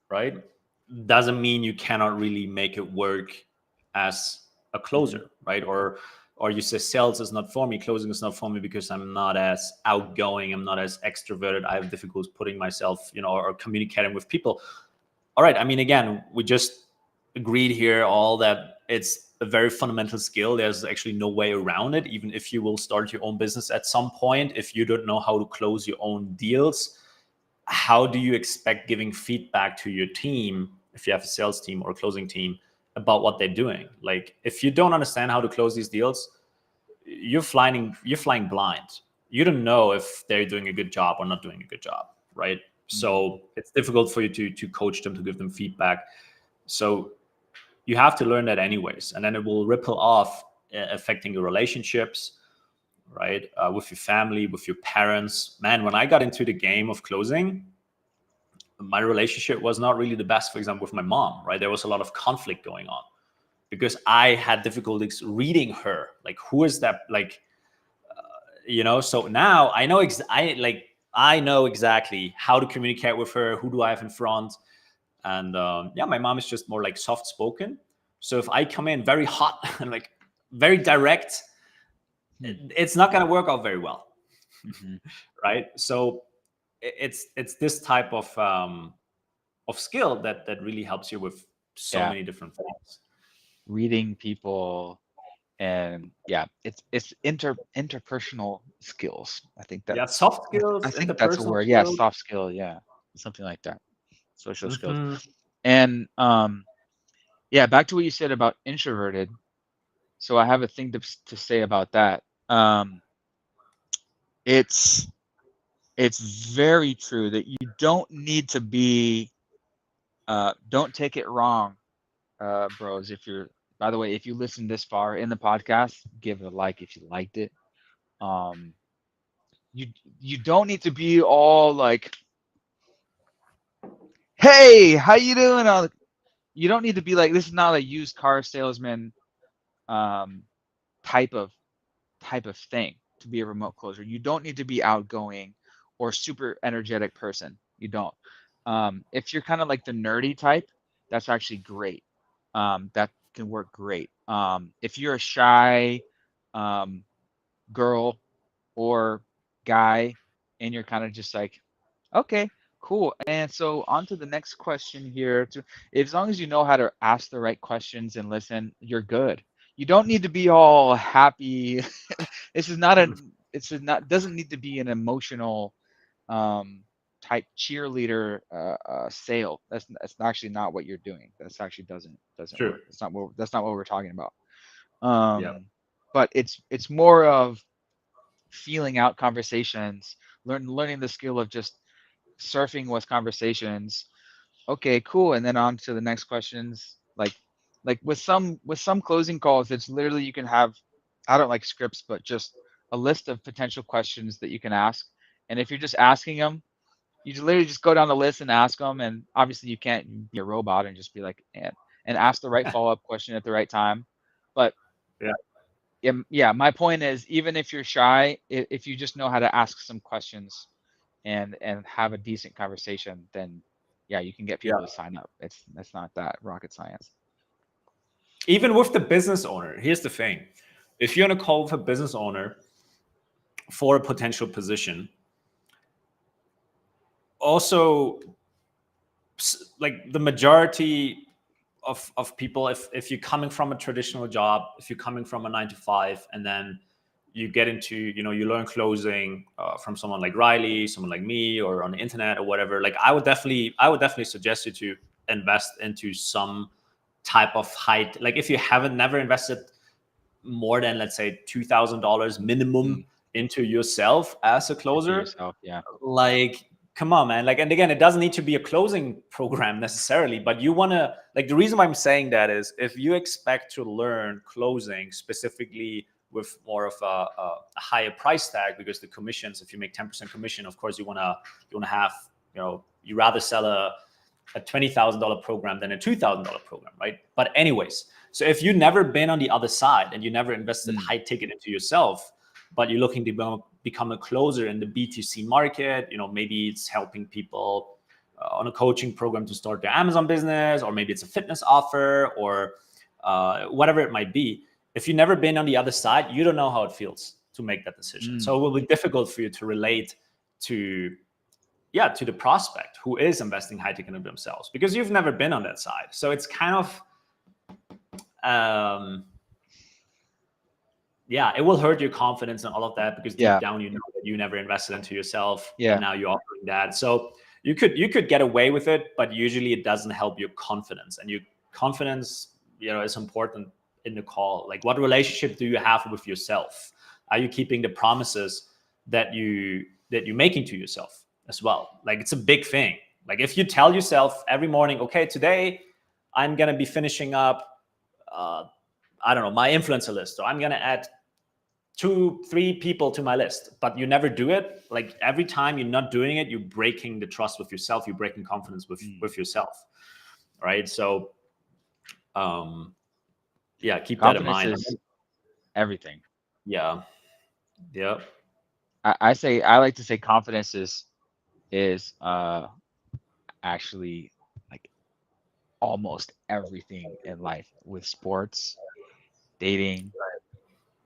right, doesn't mean you cannot really make it work as a Hmm. closer, right? Or you say sales is not for me, closing is not for me because I'm not as outgoing, I'm not as extroverted, I have difficulties putting myself, or communicating with people. All right, I mean, again, we just agreed here all that it's a very fundamental skill. There's actually no way around it. Even if you will start your own business at some point, if you don't know how to close your own deals, how do you expect giving feedback to your team if you have a sales team or a closing team about what they're doing? Like if you don't understand how to close these deals, you're flying blind. You don't know if they're doing a good job or not doing a good job, right? Hmm. So it's difficult for you to coach them, to give them feedback. So you have to learn that anyways, and then it will ripple off, affecting your relationships, right? With your family, with your parents. Man, when I got into the game of closing, my relationship was not really the best, for example, with my mom, right? There was a lot of conflict going on because I had difficulties reading her. Like, who is that? Like, so now I know, I know exactly how to communicate with her. Who do I have in front? And yeah, my mom is just more like soft spoken. So if I come in very hot and like very direct, it's not going to work out very well, Hmm. right? So it's this type of skill that really helps you with so Yeah, many different things. reading people, and yeah, it's interpersonal skills. I think Yeah, that's soft I skills, think that's a interpersonal word. Yeah, skills. soft skill. Yeah, something like that. Social skills. Hmm. And yeah, back to what you said about introverted. So I have a thing to say about that. It's it's very true that you don't need to be. Don't take it wrong, bros. If you're, by the way, if you listen this far in the podcast, give it a like if you liked it. Um, you you don't need to be all like, hey, how you doing? You don't need to be like, this is not a used car salesman um, type of thing to be a remote closer. You don't need to be outgoing or super energetic person. You don't. If you're kind of like the nerdy type, that's actually great. That can work great. If you're a shy um, girl or guy and you're kind of just like, okay, cool. And so on to the next question here. As long as you know how to ask the right questions and listen, you're good. You don't need to be all happy. This is not a. It's not doesn't need to be an emotional um, type cheerleader sale. That's actually not what you're doing. That's actually doesn't True. work. That's not what we're talking about. Yeah. But it's more of feeling out conversations, learning the skill of just surfing with conversations. Okay, cool. And then on to the next questions. Like with some closing calls, it's literally you can have, I don't like scripts, but just a list of potential questions that you can ask. And if you're just asking them, you literally just go down the list and ask them. And obviously you can't be a robot and just be like, and ask the right follow-up question at the right time. But Yeah. yeah, my point is, even if you're shy, if you just know how to ask some questions and have a decent conversation, then yeah, you can get people to sign up. That's not that rocket science. Even with the business owner, here's the thing. If you're on a call with a business owner for a potential position, also, like the majority of people, if you're coming from a traditional job, if you're coming from a 9 to 5, and then you get into, you learn closing from someone like Riley, someone like me, or on the internet or whatever, like I would definitely suggest you to invest into some type of height. Like if you haven't never invested more than, let's say, $2,000 minimum into yourself as a closer, yourself, yeah. like, come on, man. Like, and again, it doesn't need to be a closing program necessarily, but you want to, like, the reason why I'm saying that is if you expect to learn closing specifically with more of a higher price tag, because the commissions, if you make 10% commission, of course you want to have, you rather sell a $20,000 program than a $2,000 program, right? But anyways, so if you've never been on the other side and you never invested high ticket into yourself, but you're looking to become a closer in the B2C market, maybe it's helping people on a coaching program to start their Amazon business, or maybe it's a fitness offer, or whatever it might be. If you've never been on the other side, you don't know how it feels to make that decision. So it will be difficult for you to relate to the prospect who is investing high ticket into themselves, because you've never been on that side. So it's kind of, it will hurt your confidence and all of that, because deep down, you know that you never invested into yourself, and now you're offering that. So you could get away with it, but usually it doesn't help your confidence, and your confidence, is important in the call. Like, what relationship do you have with yourself? Are you keeping the promises that you're making to yourself as well? Like, it's a big thing. Like, if you tell yourself every morning, okay, today I'm going to be finishing up, I don't know, my influencer list, or I'm going to add 2-3 people to my list, but you never do it. Like, every time you're not doing it, you're breaking the trust with yourself. You're breaking confidence with yourself. Right. So, keep that in mind. Confidence is everything. Yeah. Yeah. I like to say confidence is actually like almost everything in life, with sports, dating,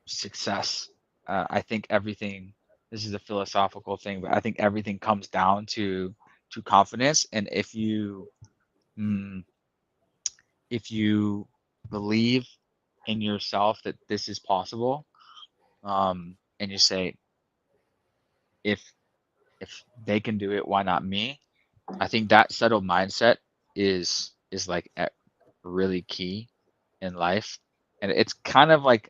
success. I think everything, this is a philosophical thing, but I think everything comes down to confidence. And if you believe in yourself that this is possible, and you say, if they can do it, why not me? I think that settled mindset is like really key in life. And it's kind of like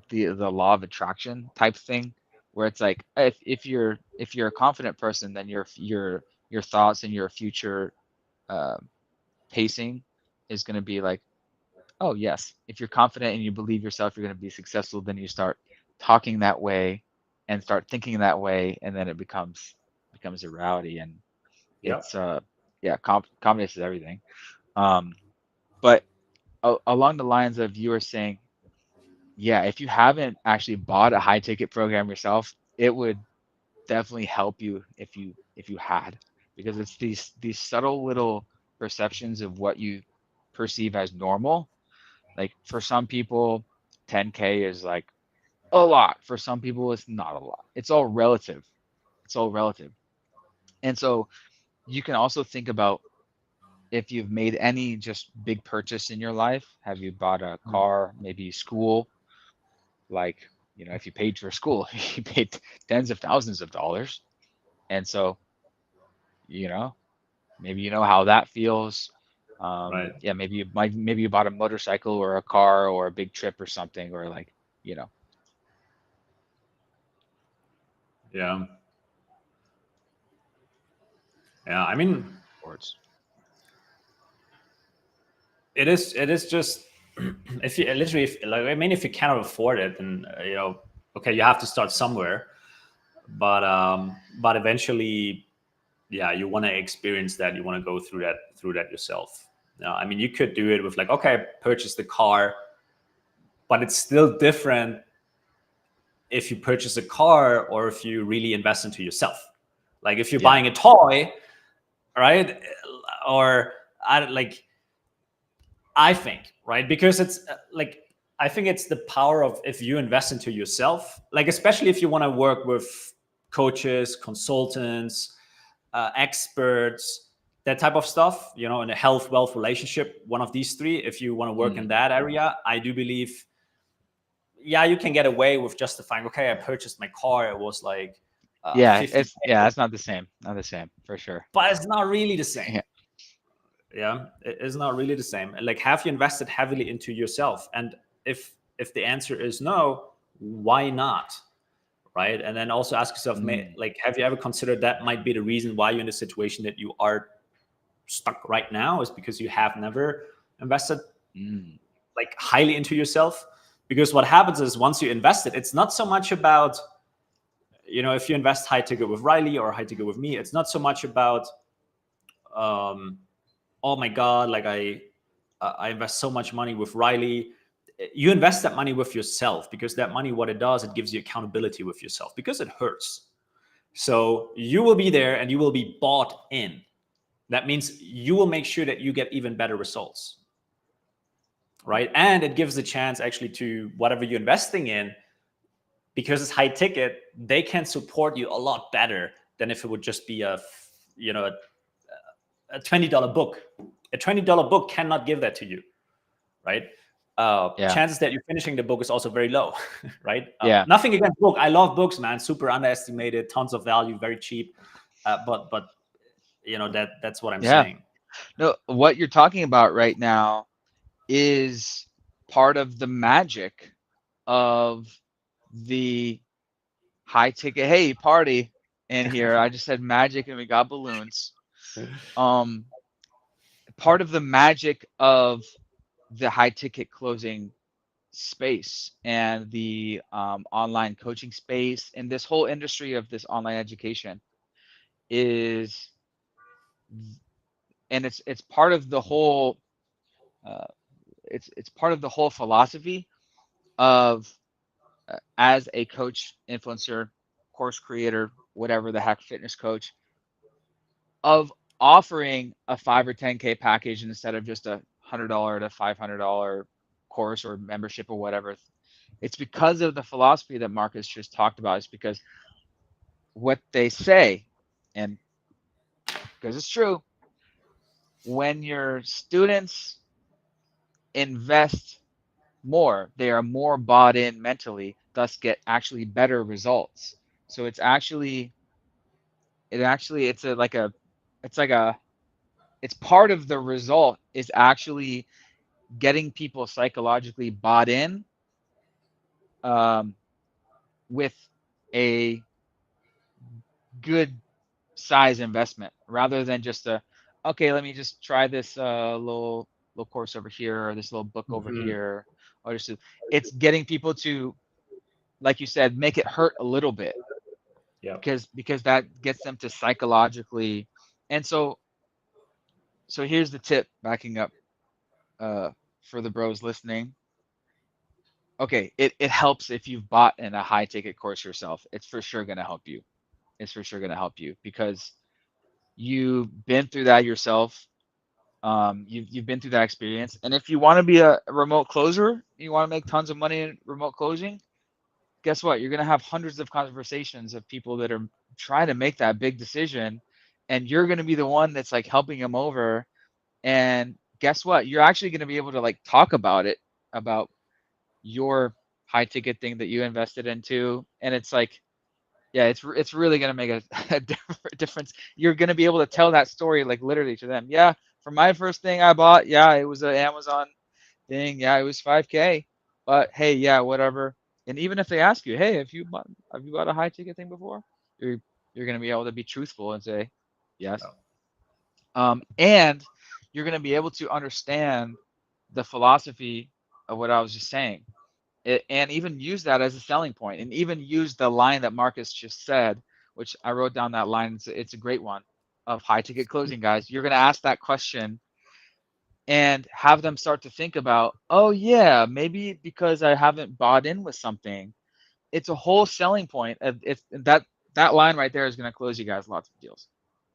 the law of attraction type thing, where it's like, if you're a confident person, then your thoughts and your future pacing is going to be like, oh yes, if you're confident and you believe yourself, you're going to be successful, then you start talking that way and start thinking that way, and then it becomes a reality. And it's confidence is everything. But along the lines of, you were saying, if you haven't actually bought a high ticket program yourself, it would definitely help you if you had, because it's these subtle little perceptions of what you perceive as normal. Like, for some people, 10K is like a lot. For some people, it's not a lot. It's all relative. And so you can also think about, if you've made any just big purchase in your life. Have you bought a car, maybe school? Like, if you paid for school, you paid tens of thousands of dollars. And so, maybe how that feels. Right. Maybe you bought a motorcycle or a car or a big trip or something, or like, Yeah. Yeah. I mean, sports. it is just, if you literally, if you cannot afford it, then okay, you have to start somewhere, but eventually, yeah, you want to experience that. You want to go through that yourself. I mean, you could do it with like, okay, purchase the car, but it's still different if you purchase a car or if you really invest into yourself. Like if you're Yeah. buying a toy, right? Or I think, right? Because it's like, I think it's the power of if you invest into yourself, like especially if you want to work with coaches, consultants, experts, that type of stuff, you know, in a health, wealth, relationship, one of these three, if you want to work in that area, I do believe, yeah, you can get away with justifying, okay, I purchased my car, it was like Yeah, 50, it's not the same. Not the same for sure. but it's not really the same. Yeah. Yeah, it is not really the same. Like, have you invested heavily into yourself? And if the answer is no, why not? Right. And then also ask yourself, like, have you ever considered that might be the reason why you're in the situation that you are stuck right now, is because you have never invested like highly into yourself? Because what happens is once you invest it, it's not so much about, you know, if you invest high ticket with Riley or high ticket with me, it's not so much about oh my god, like I invest so much money with Riley. You invest that money with yourself, because that money, what it does, it gives you accountability with yourself, because it hurts. So you will be there and you will be bought in. That means you will make sure that you get even better results, right? And it gives a chance actually to whatever you're investing in, because it's high ticket, they can support you a lot better than if it would just be a, you know, a $20 book. A $20 book cannot give that to you, right? Yeah. Chances that you're finishing the book is also very low, right? Yeah. Nothing against book. I love books, man. Super underestimated, tons of value, very cheap. But you know, that's what I'm Yeah. saying. No, what you're talking about right now is part of the magic of the high ticket. Hey, party in here. I just said magic and we got balloons. Part of the magic of the high ticket closing space and the online coaching space and this whole industry of this online education is, and it's part of the whole uh, it's part of the whole philosophy of as a coach, influencer, course creator, whatever the heck, fitness coach, of offering a 5 or 10K package instead of just $100 to $500 course or membership or whatever. It's because of the philosophy that Marcus just talked about. It's because what they say, and because it's true, when your students invest more, they are more bought in mentally, thus get actually better results. So it's actually, it's a like a, it's like a, it's part of the result is actually getting people psychologically bought in um, with a good size investment rather than just a, okay, let me just try this little course over here or this little book over Mhm. here, or just it's getting people to, like you said, make it hurt a little bit, Yeah. because that gets them to psychologically. And so here's the tip backing up for the bros listening. Okay, it helps if you've bought in a high ticket course yourself. It's for sure going to help you. It's for sure going to help you because you've been through that yourself. You've been through that experience. And if you want to be a remote closer, you want to make tons of money in remote closing, guess what? You're going to have hundreds of conversations of people that are trying to make that big decision, and you're going to be the one that's like helping them over. And guess what? You're actually going to be able to like talk about it, about your high ticket thing that you invested into, and it's like, yeah, it's really gonna make a difference. You're gonna be able to tell that story like literally to them. Yeah, for my first thing I bought, yeah, it was an Amazon thing. Yeah, it was 5K, but hey, yeah, whatever. And even if they ask you, hey, have you bought a high ticket thing before? You're you're gonna be able to be truthful and say yes. Yeah. And you're gonna be able to understand the philosophy of what I was just saying. and even use that as a selling point, and even use the line that Marcus just said, which I wrote down that line. It's a great one of high ticket closing guys. You're going to ask that question and have them start to think about, oh yeah, maybe because I haven't bought in with something. It's a whole selling point. It's that line right there is going to close you guys lots of deals.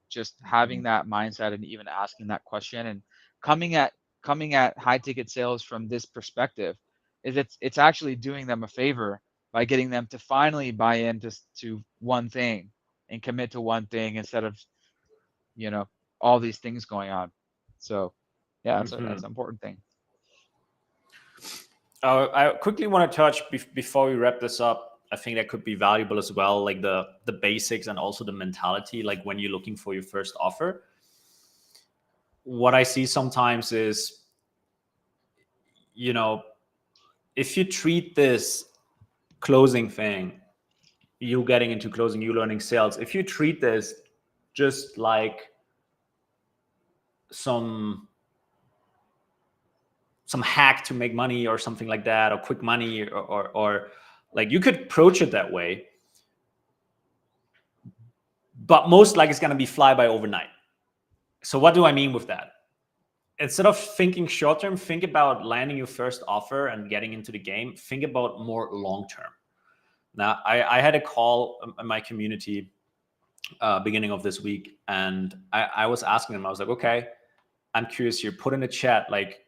Just having that mindset and even asking that question and coming at high ticket sales from this perspective is it's actually doing them a favor by getting them to finally buy into to one thing and commit to one thing instead of, you know, all these things going on. So yeah, that's Mhm. an important thing. I quickly want to touch before we wrap this up. I think that could be valuable as well, like the basics and also the mentality. Like when you're looking for your first offer, what I see sometimes is, you know, if you treat this closing thing, you getting into closing, you learning sales, if you treat this just like some hack to make money or something like that, or quick money, or like, you could approach it that way, but most likely it's going to be fly by overnight. So what do I mean with that? Instead of thinking short term, think about landing your first offer and getting into the game. Think about more long term. Now, I had a call in my community beginning of this week, and I was asking them, I was like, okay, I'm curious here, put in the chat, like,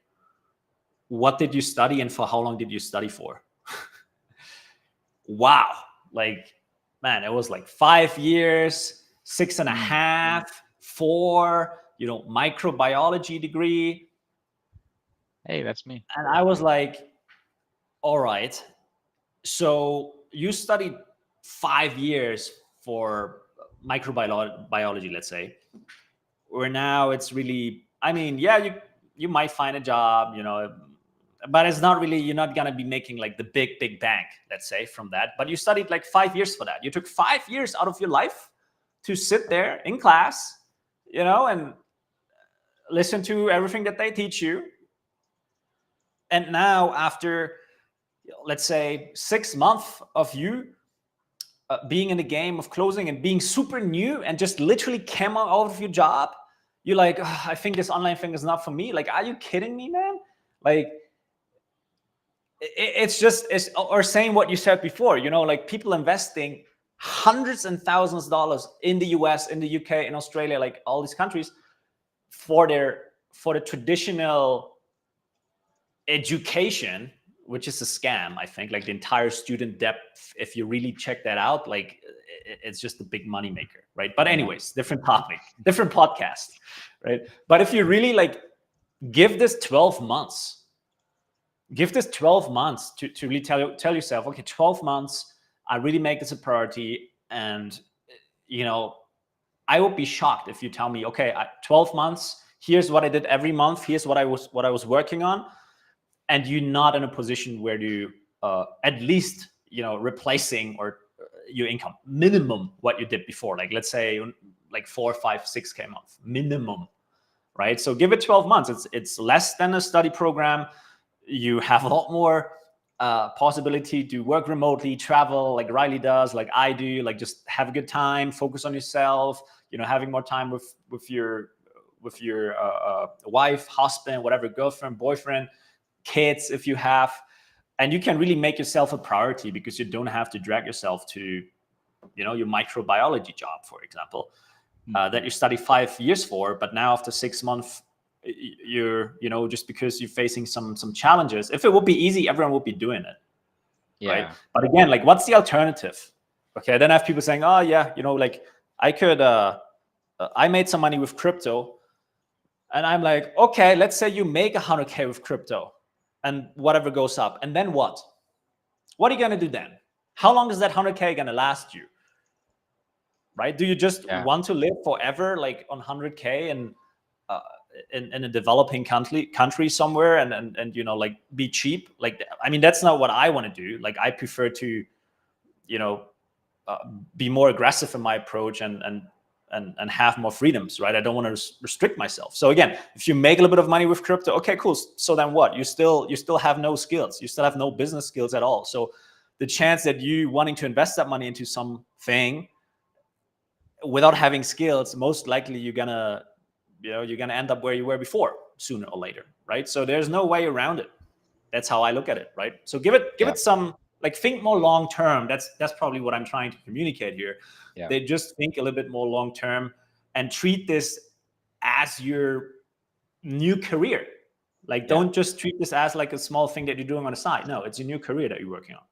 what did you study and for how long did you study for? Wow. Like, man, it was like 5 years, 6.5, 4, microbiology degree. Hey, that's me. And I was like, all right. So you studied 5 years for microbiology, let's say, where now it's really, I mean, yeah, you might find a job, but it's not really, you're not gonna be making like the big bank, let's say, from that. But you studied like 5 years for that. You took 5 years out of your life to sit there in class, and listen to everything that they teach you. And now, after, let's say, 6 months of you being in the game of closing and being super new and just literally came out of your job, you're like, "Ugh, I think this online thing is not for me." Like, are you kidding me, man? Like, it's or saying what you said before, like people investing hundreds and thousands of dollars in the US, in the UK, in Australia, like all these countries, for the traditional education, which is a scam. I think, like, the entire student debt, if you really check that out, like, it's just a big money maker, right? But anyways, different topic, different podcast, right? But if you really, like, give this 12 months to really tell yourself, okay, 12 months, I really make this a priority. And, I would be shocked if you tell me, okay, 12 months, here's what I did every month, here's what I was working on, and you're not in a position where you at least, replacing or your income minimum what you did before, like, let's say, like 4, 5, 6K a month minimum, right? So give it 12 months. It's less than a study program. You have a lot more possibility to work remotely, travel like Riley does, like I do, like just have a good time, focus on yourself, having more time with your wife, husband, whatever, girlfriend, boyfriend, kids, if you have. And you can really make yourself a priority because you don't have to drag yourself to, your microbiology job, for example, that you study 5 years for, but now after 6 months, you're, just because you're facing some challenges. If it would be easy, everyone would be doing it. Yeah. Right. But again, like, what's the alternative? Okay. Then I have people saying, oh yeah, like, I could, I made some money with crypto. And I'm like, okay, let's say you make 100K with crypto and whatever goes up. And then what? What are you going to do then? How long is that 100K going to last you? Right? Do you just want to live forever, like, on 100K and in a developing country somewhere and like, be cheap? Like, I mean, that's not what I want to do. Like, I prefer to, be more aggressive in my approach and and have more freedoms, right? I don't want to restrict myself. So again, if you make a little bit of money with crypto, okay, cool. So then what? You still have no skills. You still have no business skills at all. So the chance that you wanting to invest that money into something without having skills, most likely you're gonna end up where you were before sooner or later, right? So there's no way around it. That's how I look at it, right? So give it some, like, think more long term. That's probably what I'm trying to communicate here. Yeah. They just think a little bit more long term and treat this as your new career. Like, don't just treat this as like a small thing that you're doing on the side. No, it's a new career that you're working on.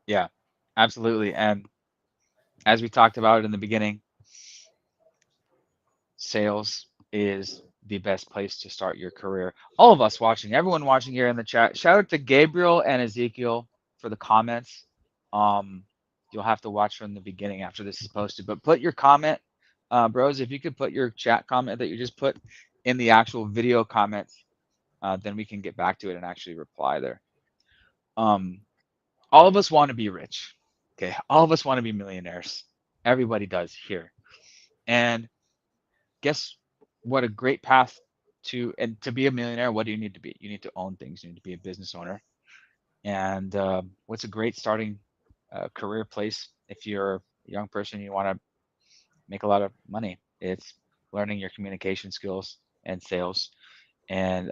Yeah, absolutely. And as we talked about in the beginning, sales is the best place to start your career. All of us watching, everyone watching here in the chat, shout out to Gabriel and Ezekiel for the comments. You'll have to watch from the beginning after this is posted, but put your comment, bros, if you could put your chat comment that you just put in the actual video comments, then we can get back to it and actually reply there. All of us want to be rich. Okay, all of us want to be millionaires. Everybody does here. And guess what a great path to be a millionaire. What do you need to be? You need to own things. You need to be a business owner. And what's a great starting career place if you're a young person, you want to make a lot of money? It's learning your communication skills and sales. And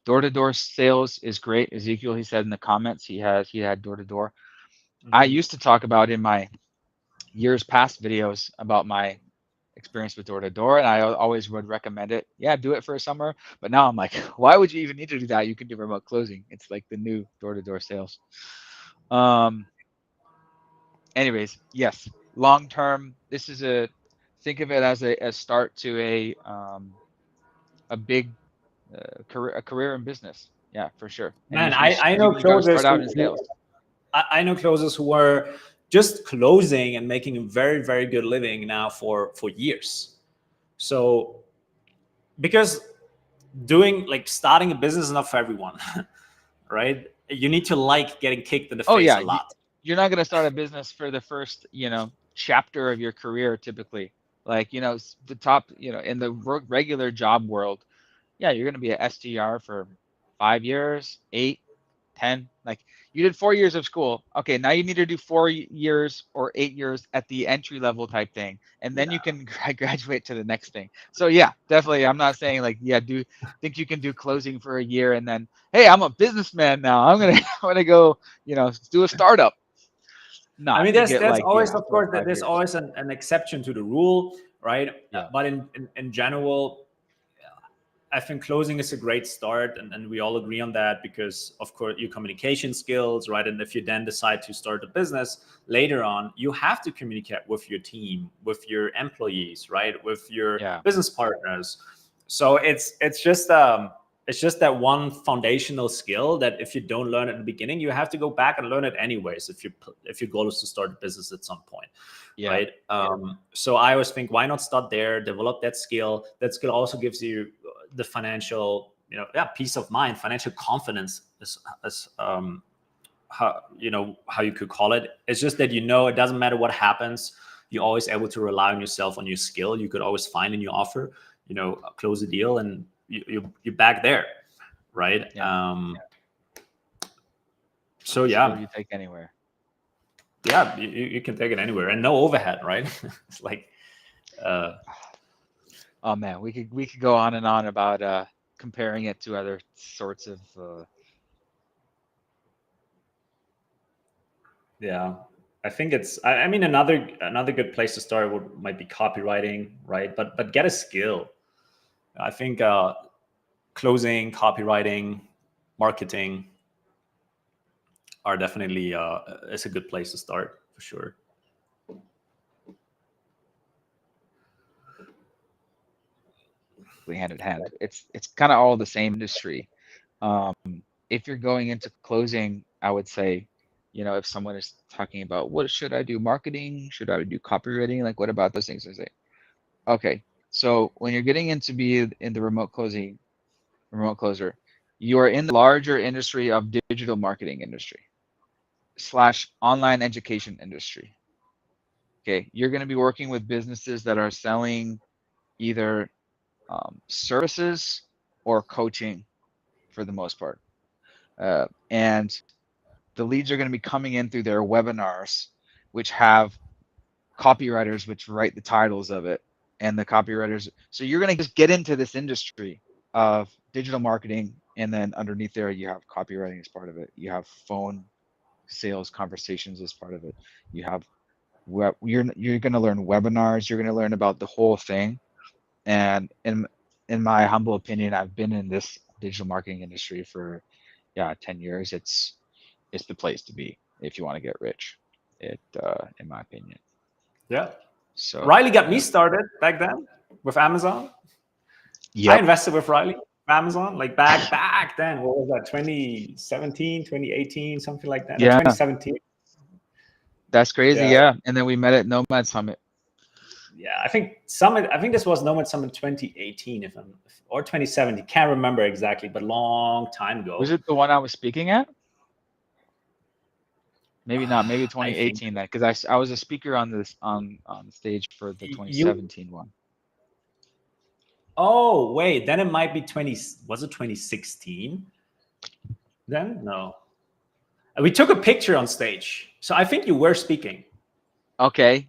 door-to-door sales is great. Ezekiel, he said in the comments, he had door-to-door. I used to talk about in my years past videos about my experience with door-to-door, and I always would recommend it. Yeah, do it for a summer. But now I'm like, why would you even need to do that? You can do remote closing. It's like the new door-to-door sales. Anyways, yes, long term, this is think of it as a start to a big career in business. Yeah, for sure. Man, I know closers I know closers who were just closing and making a very, very good living now for years. So because starting a business is not for everyone, right? You need to like getting kicked in the face a lot. You're not going to start a business for the first, chapter of your career typically. Like, the top, in the regular job world, yeah, you're going to be an SDR for 5 years, 8, 10. Like, you did 4 years of school. Okay, now you need to do 4 years or 8 years at the entry level type thing, and then you can graduate to the next thing. So yeah, definitely. I'm not saying like, think you can do closing for a year and then, hey, I'm a businessman now. I'm gonna go, do a startup. No, I mean, there's always, of course, there's always an exception to the rule, right? Yeah. But in general, I think closing is a great start, and we all agree on that because, of course, your communication skills, right? And if you then decide to start a business later on, you have to communicate with your team, with your employees, right? With your business partners. So it's just that one foundational skill that if you don't learn it in the beginning, you have to go back and learn it anyways if your goal is to start a business at some point. Right. So I always think, why not start there, develop that skill. That skill also gives you the financial, peace of mind, financial confidence is how you could call it. It's just that, it doesn't matter what happens. You're always able to rely on yourself, on your skill. You could always find a new offer, close a deal, and you're back there. Right. So yeah, you take anywhere. Yeah, you can take it anywhere, and no overhead, right? It's like, oh man, we could go on and on about comparing it to other sorts of. Yeah, I think it's. I mean, another good place to start might be copywriting, right? But get a skill. I think closing, copywriting, marketing are definitely is a good place to start for sure. Hand in hand, it's kind of all the same industry. If you're going into closing, I would say, if someone is talking about what should I do, marketing, should I do copywriting, like what about those things? I say, okay, so when you're getting into be in the remote closer, you are in the larger industry of digital marketing industry / online education industry. Okay, you're going to be working with businesses that are selling either services or coaching for the most part. And the leads are going to be coming in through their webinars, which have copywriters which write the titles of it, and the copywriters. So you're going to just get into this industry of digital marketing, and then underneath there you have copywriting as part of it. You have phone sales conversations as part of it. You have you're going to learn webinars. You're going to learn about the whole thing. And in my humble opinion, I've been in this digital marketing industry for 10 years. It's the place to be if you want to get rich. In my opinion. Yeah. So Riley got me started back then with Amazon. I invested with Riley, Amazon, like back then. What was that? 2017, 2018, something like that. Yeah. 2017. That's crazy. Yeah. And then we met at Nomad Summit. Yeah, I think this was Nomad Summit 2018, or 2017. Can't remember exactly, but long time ago. Was it the one I was speaking at? Maybe not. Maybe 2018 then, because I was a speaker on this on stage for the 2017 one. Oh wait, then it might be 20. Was it 2016? Then no. We took a picture on stage, so I think you were speaking. Okay.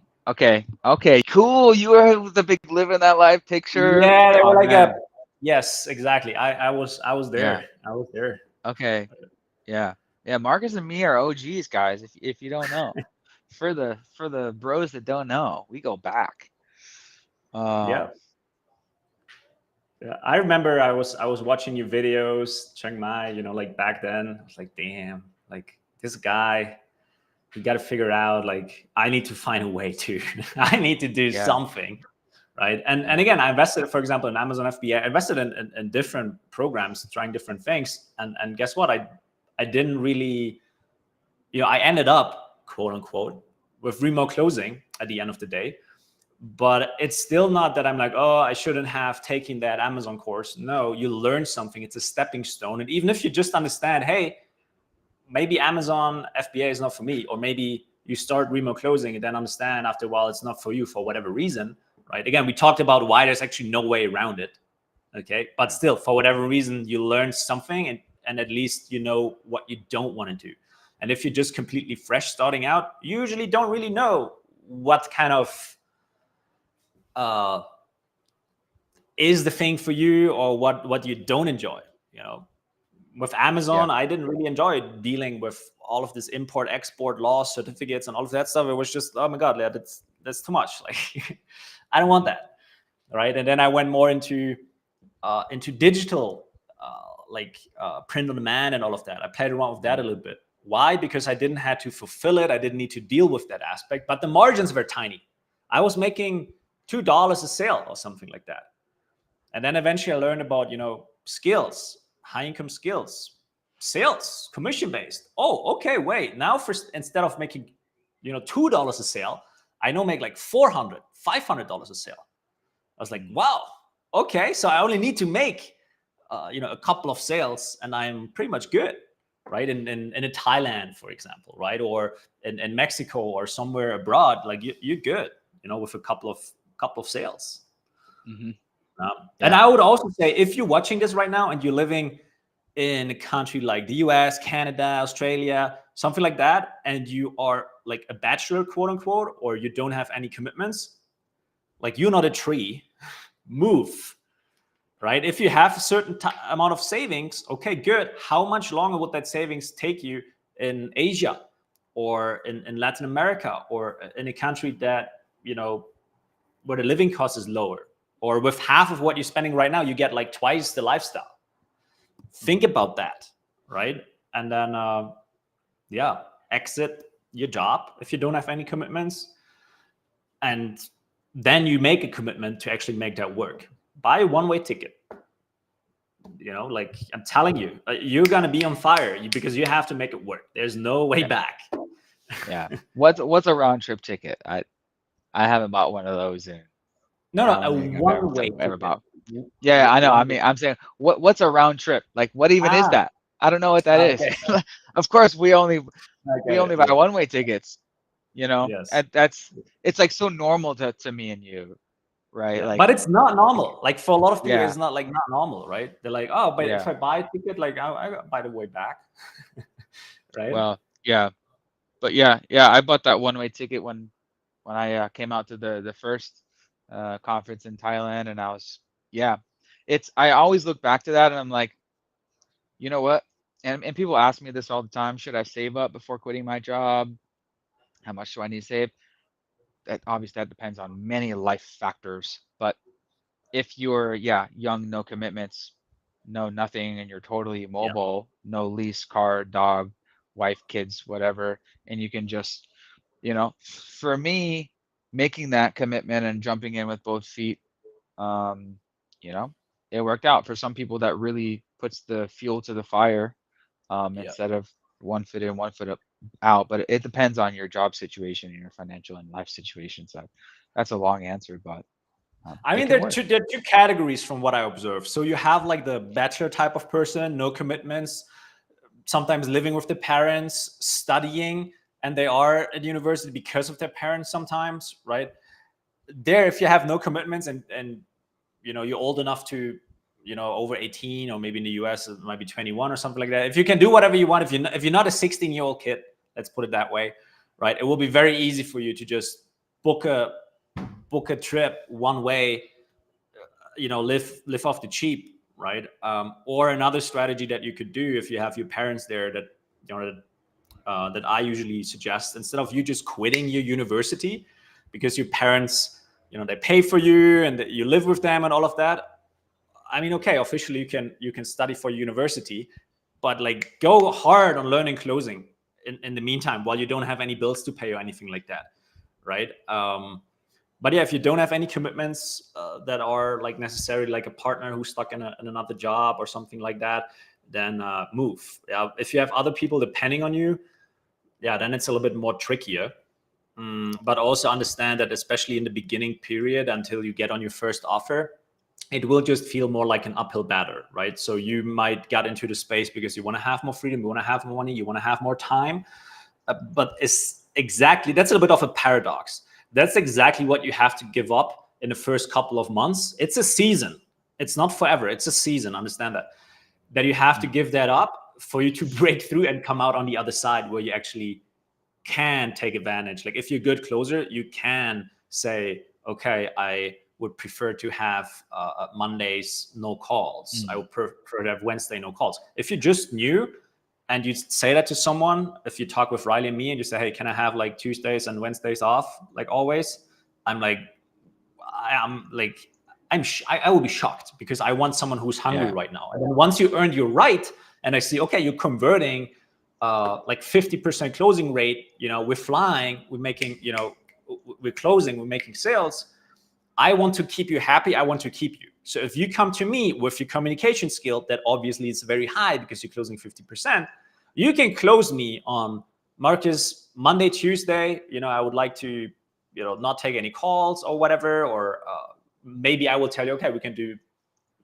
Cool. You were the big living that live picture. Yeah, they were like yes, exactly. I was there. Yeah. I was there. Okay. Yeah. Marcus and me are OGs, guys. If you don't know, for the bros that don't know, we go back. Yeah, I remember I was watching your videos, Chiang Mai, like back then. I was like, damn, like this guy, you got to figure out, like, I need to find a way to, I need to do something, right? And again, I invested, for example, in Amazon FBA. I invested in different programs, trying different things, and guess what? I didn't really, I ended up, quote unquote, with remote closing at the end of the day. But it's still not that I'm like, oh, I shouldn't have taken that Amazon course. No, you learn something. It's a stepping stone. And even if you just understand, hey, maybe Amazon FBA is not for me, or maybe you start remote closing and then understand after a while it's not for you for whatever reason, right? Again, we talked about why there's actually no way around it, okay? But still, for whatever reason, you learn something, and at least you know what you don't want to do. And if you're just completely fresh starting out, you usually don't really know what kind of is the thing for you, or what you don't enjoy. With Amazon, I didn't really enjoy dealing with all of this import export laws, certificates, and all of that stuff. It was just, oh my god, that's too much. Like I don't want that, right? And then I went more into digital, print on demand and all of that. I played around with that a little bit. Why? Because I didn't have to fulfill it. I didn't need to deal with that aspect, but the margins were tiny. I was making $2 a sale or something like that. And then eventually I learned about, skills, high income skills, sales, commission based. Oh, okay, wait. Now instead of making, $2 a sale, I now make like $400, $500 a sale. I was like, wow, okay. So I only need to make, a couple of sales and I'm pretty much good, right? In Thailand, for example, right? Or in Mexico or somewhere abroad, like you're good, with a couple of sales. Mm-hmm. And I would also say, if you're watching this right now and you're living in a country like the US, Canada, Australia, something like that, and you are like a bachelor, quote unquote, or you don't have any commitments, like you're not a tree, move, right? If you have a certain amount of savings, okay, good. How much longer would that savings take you in Asia or in Latin America, or in a country that, where the living cost is lower? Or with half of what you're spending right now, you get like twice the lifestyle. Think about that, right? And then, exit your job if you don't have any commitments. And then you make a commitment to actually make that work. Buy a one-way ticket. Like I'm telling you, you're going to be on fire because you have to make it work. There's no way back. Yeah. What's a round trip ticket? I haven't bought one of those in. No, a one-way ever bought. Yeah, I know. I mean, I'm saying, what's a round trip? Like, what even is that? I don't know what that is. Of course, we only buy one-way tickets. You know, Yes. it's like so normal to me and you, right? Yeah, Like, but it's not normal. Like for a lot of people, yeah, it's not like not normal, right? They're like, oh, but if yeah. I buy a ticket, like I got by the way back, right? Well, yeah, but yeah. I bought that one way ticket when I came out to the first conference in Thailand, and I was, yeah. I always look back to that, and I'm like, you know what? And people ask me this all the time. Should I save up before quitting my job? How much do I need to save? That obviously that depends on many life factors. But if you're, yeah, young, no commitments, no nothing, and you're totally Yeah, mobile, no lease, car, dog, wife, kids, whatever, and you can just, for me, making that commitment and jumping in with both feet, um, you know, it worked out. For some people, that really puts the fuel to the fire, yeah. instead of one foot in, one foot out. But it depends on your job situation and your financial and life situation. So that's a long answer, but I it mean, can work. there are two categories from what I observe. So you have like the bachelor type of person, no commitments, sometimes living with the parents, studying, and they are at university because of their parents sometimes, right? There, if you have no commitments and you're old enough to, over 18, or maybe in the US it might be 21 or something like that. If you can do whatever you want, if you're not a 16-year-old kid, let's put it that way, right? It will be very easy for you to just book a trip one way, live off the cheap, right? Or another strategy that you could do if you have your parents there, that that I usually suggest, instead of you just quitting your university because your parents, they pay for you and you live with them and all of that. I mean, okay, officially you can study for university, but like go hard on learning closing in the meantime, while you don't have any bills to pay or anything like that, right? But yeah, if you don't have any commitments that are like necessary, like a partner who's stuck in another job or something like that, then move. Yeah, if you have other people depending on you, yeah, then it's a little bit more trickier. But also understand that, especially in the beginning period until you get on your first offer, it will just feel more like an uphill battle, right? So you might get into the space because you want to have more freedom, you want to have more money, you want to have more time. But it's exactly, that's a little bit of a paradox. That's exactly what you have to give up in the first couple of months. It's a season. It's not forever. It's a season. Understand that you have to give that up for you to break through and come out on the other side where you actually can take advantage. Like if you're a good closer, you can say, okay, I would prefer to have Mondays no calls. I would prefer to have Wednesday no calls. If you're just new and you say that to someone, if you talk with Riley and me and you say, hey, can I have like Tuesdays and Wednesdays off, like always? I'm like, I'm like, I will be shocked, because I want someone who's hungry Yeah. right now. And then once you earned your right, and I see, okay, you're converting like 50% closing rate, we're flying, we're making, we're closing, we're making sales. I want to keep you happy. I want to keep you. So if you come to me with your communication skill, that obviously is very high because you're closing 50%, you can close me on, Marcus, Monday, Tuesday, I would like to, not take any calls or whatever, or maybe I will tell you, okay, we can do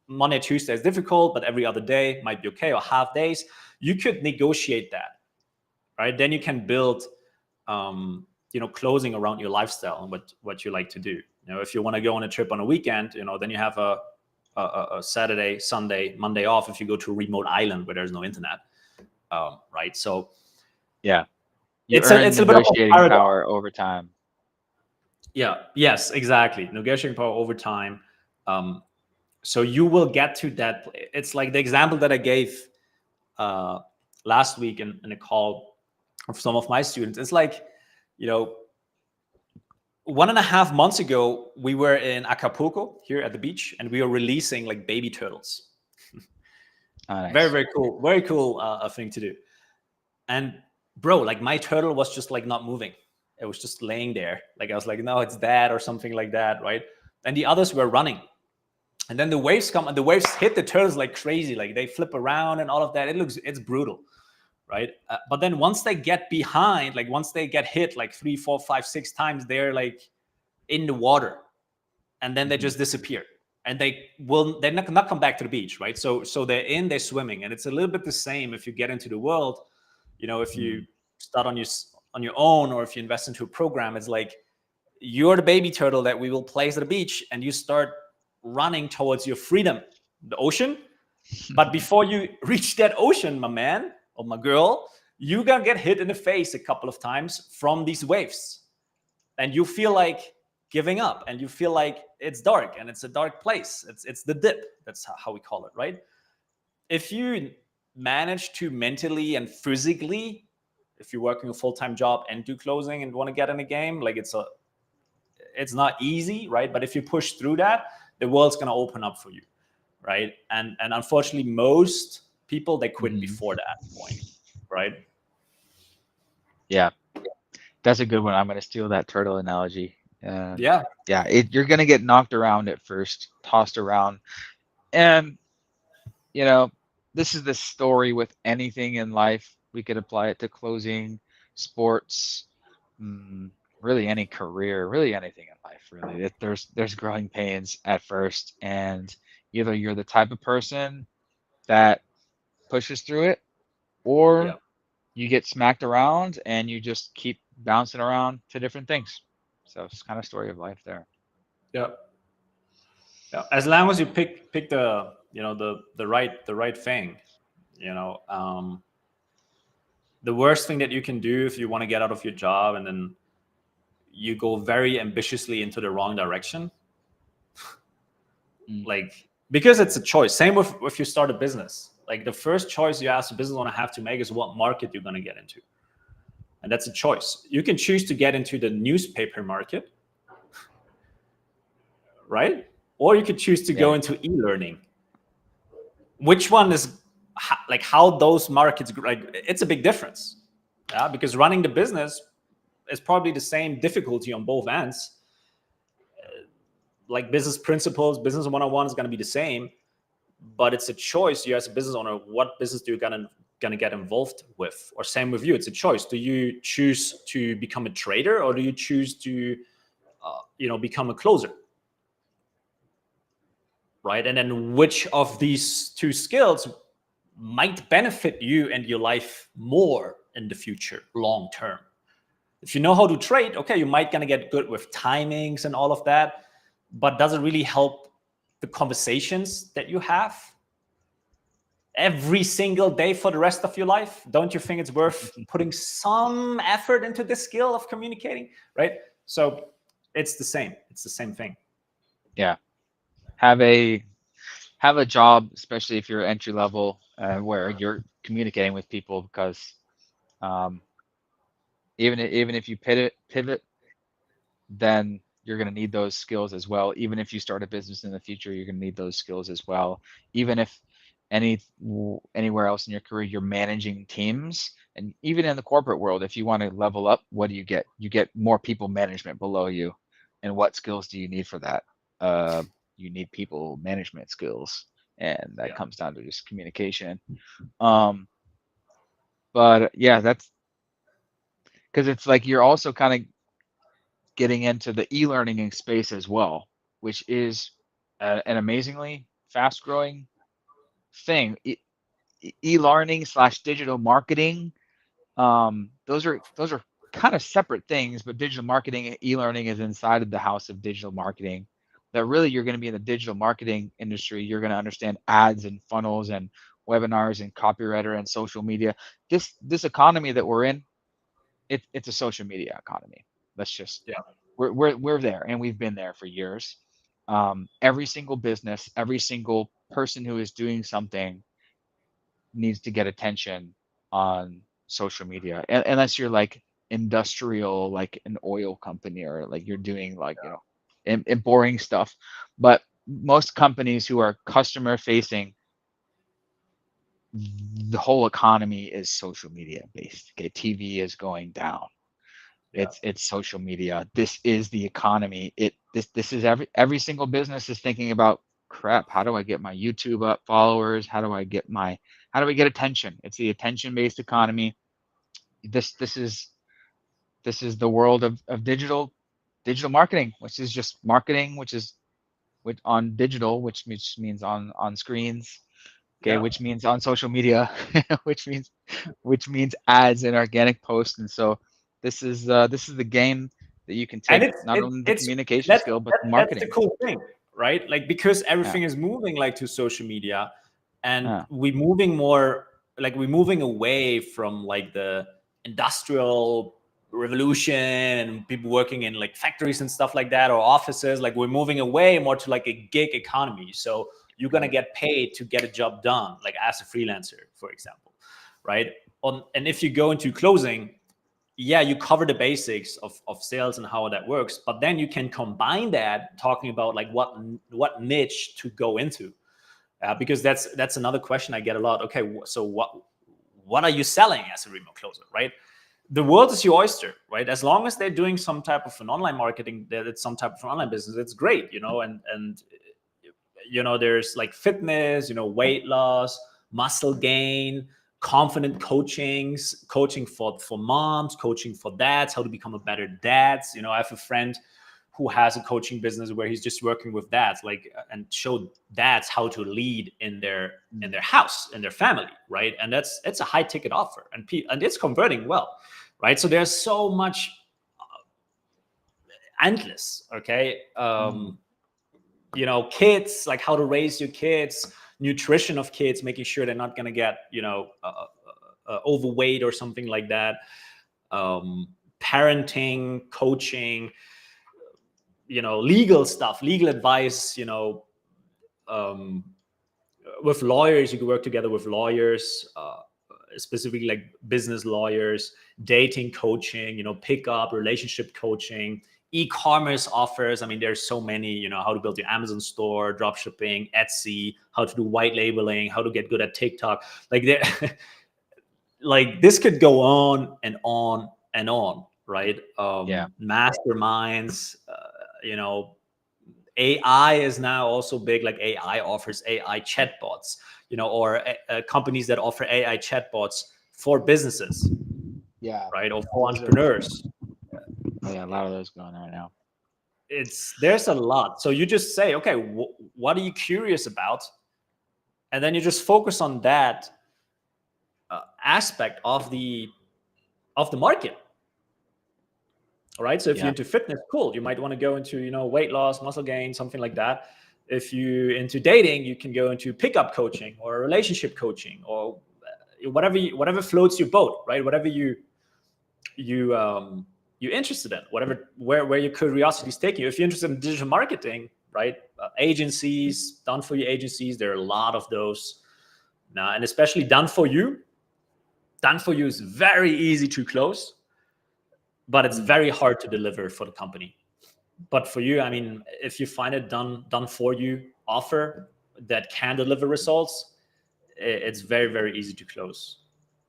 Monday, Tuesday is difficult, but every other day might be okay, or half days. You could negotiate that, right? Then you can build, closing around your lifestyle and what you like to do. If you want to go on a trip on a weekend, then you have a Saturday, Sunday, Monday off. If you go to a remote island where there's no internet, right? So Yeah. You it's a earn it's a bit of a negotiating paradox. power over time. Yeah. Yes. Exactly. Negotiating power over time. So you will get to that. It's like the example that I gave uh, last week in a call of some of my students. It's like, 1.5 months ago, we were in Acapulco here at the beach, and we were releasing like baby turtles. Oh, nice. Very, very cool thing to do. And bro, like my turtle was just like not moving. It was just laying there. Like I was like, no, it's dead or something like that, right? And the others were running. And then the waves come, and the waves hit the turtles like crazy. Like they flip around and all of that. It's brutal, right? But then once they get behind, like once they get hit like 3, 4, 5, 6 times, they're like in the water, and then they just disappear, and they're not come back to the beach, right? So they're swimming, and it's a little bit the same if you get into the world. If you start on on your own, or if you invest into a program, it's like you're the baby turtle that we will place at the beach, and you start running towards your freedom, the ocean. But before you reach that ocean, my man or my girl, you're gonna get hit in the face a couple of times from these waves, and you feel like giving up, and you feel like it's dark, and it's a dark place. It's the dip. That's how we call it, right? If you manage to mentally and physically, if you're working a full-time job and do closing and want to get in a game, like it's not easy, right? But if you push through that, the world's going to open up for you, right? And unfortunately, most people, they quit before that point, right? Yeah, that's a good one. I'm going to steal that turtle analogy. Yeah. You're going to get knocked around at first, tossed around. And, you know, this is the story with anything in life. We could apply it to closing, sports, really any career, really anything in life, really. There's growing pains at first, and either you're the type of person that pushes through it, or you get smacked around and you just keep bouncing around to different things. So it's kind of story of life there. Yeah. As long as you pick the the right thing, the worst thing that you can do if you want to get out of your job and then you go very ambitiously into the wrong direction, like, because it's a choice. Same with if you start a business. Like, the first choice you as a business owner have to make is what market you're going to get into, and that's a choice. You can choose to get into the newspaper market, right? Or you could choose to go into e-learning. Which one is like how those markets, like, it's a big difference, because running the business is probably the same difficulty on both ends. Like, business principles, business 101 is going to be the same, but it's a choice. You as a business owner, what business do you gonna get involved with? Or same with you, it's a choice. Do you choose to become a trader, or do you choose to become a closer, right? And then which of these two skills might benefit you and your life more in the future, long term? If you know how to trade, okay, you might gonna get good with timings and all of that, but does it really help the conversations that you have every single day for the rest of your life? Don't you think it's worth putting some effort into this skill of communicating, right? So it's the same thing. Yeah. Have a job, especially if you're entry level, where you're communicating with people, because even if you pivot, then you're going to need those skills as well. Even if you start a business in the future, you're going to need those skills as well. Even if anywhere else in your career you're managing teams, and even in the corporate world, if you want to level up, what do you get? You get more people management below you. And what skills do you need for that? You need people management skills, and that comes down to just communication. But yeah, that's because it's like you're also kind of getting into the e-learning space as well, which is an amazingly fast-growing thing. E-learning / digital marketing, those are kind of separate things, but digital marketing and e-learning is inside of the house of digital marketing. That really, you're going to be in the digital marketing industry. You're going to understand ads and funnels and webinars and copywriter and social media. This economy that we're in, it's a social media economy. Let's just we're there, and we've been there for years. Every single business, every single person who is doing something needs to get attention on social media, unless you're like industrial, like an oil company, or like you're doing like and boring stuff. But most companies who are customer facing, the whole economy is social media based. Okay, TV is going down. It's social media. This is the economy. This is every single business is thinking about, crap, how do I get my YouTube up followers? How do I get attention? It's the attention based economy. This is the world of digital marketing, which is just marketing, which on digital, which means on screens, okay, which means on social media, which means ads and organic posts. And so This is the game that you can And take not only the it's communication that's skill but the that's the marketing. cool thing, right? Like, because Yeah. everything is moving like to social media, and Yeah. we're moving away from like the industrial revolution and people working in like factories and stuff like that, or offices. Like, we're moving away more to like a gig economy. So you're gonna get paid to get a job done, like as a freelancer, for example, right? And if you go into closing, yeah, you cover the basics of sales and how that works, but then you can combine that talking about like what niche to go into, because that's another question I get a lot. Okay, so what are you selling as a remote closer, right? The world is your oyster, right? As long as they're doing some type of an online marketing, that it's some type of an online business, it's great, and there's like fitness, weight loss, muscle gain, confident coaching for moms, coaching for dads, how to become a better dads. I have a friend who has a coaching business where he's just working with dads, like, and showed dads how to lead in their house, in their family, right? And it's a high ticket offer, and it's converting well, right? So there's so much, endless. Okay. Kids, like how to raise your kids, nutrition of kids, making sure they're not going to get, overweight or something like that. Parenting, coaching, legal stuff, legal advice, um, with lawyers. You can work together with lawyers, specifically like business lawyers, dating coaching, pickup, relationship coaching, e-commerce offers. I mean, there's so many, how to build your Amazon store, drop shipping, Etsy, how to do white labeling, how to get good at TikTok. Like there, like this could go on and on and on, right? Yeah. Masterminds, you know, AI is now also big. Like AI offers AI chatbots, or companies that offer AI chatbots for businesses, Yeah. right? Or for Those are, entrepreneurs. oh, yeah, a lot of those going on right now. There's a lot. So you just say, okay, what are you curious about? And then you just focus on that aspect of the market. All right. So if you're Yeah. into fitness, cool. You might want to go into, weight loss, muscle gain, something like that. If you're into dating, you can go into pickup coaching or relationship coaching, or whatever floats your boat, right? Whatever you're interested in, where your curiosity is taking you. If you're interested in digital marketing, right? Agencies, done for you agencies, there are a lot of those now, and especially done for you. Done for you is very easy to close, but it's very hard to deliver for the company. But for you, I mean, if you find it done for you offer that can deliver results, it's very, very easy to close.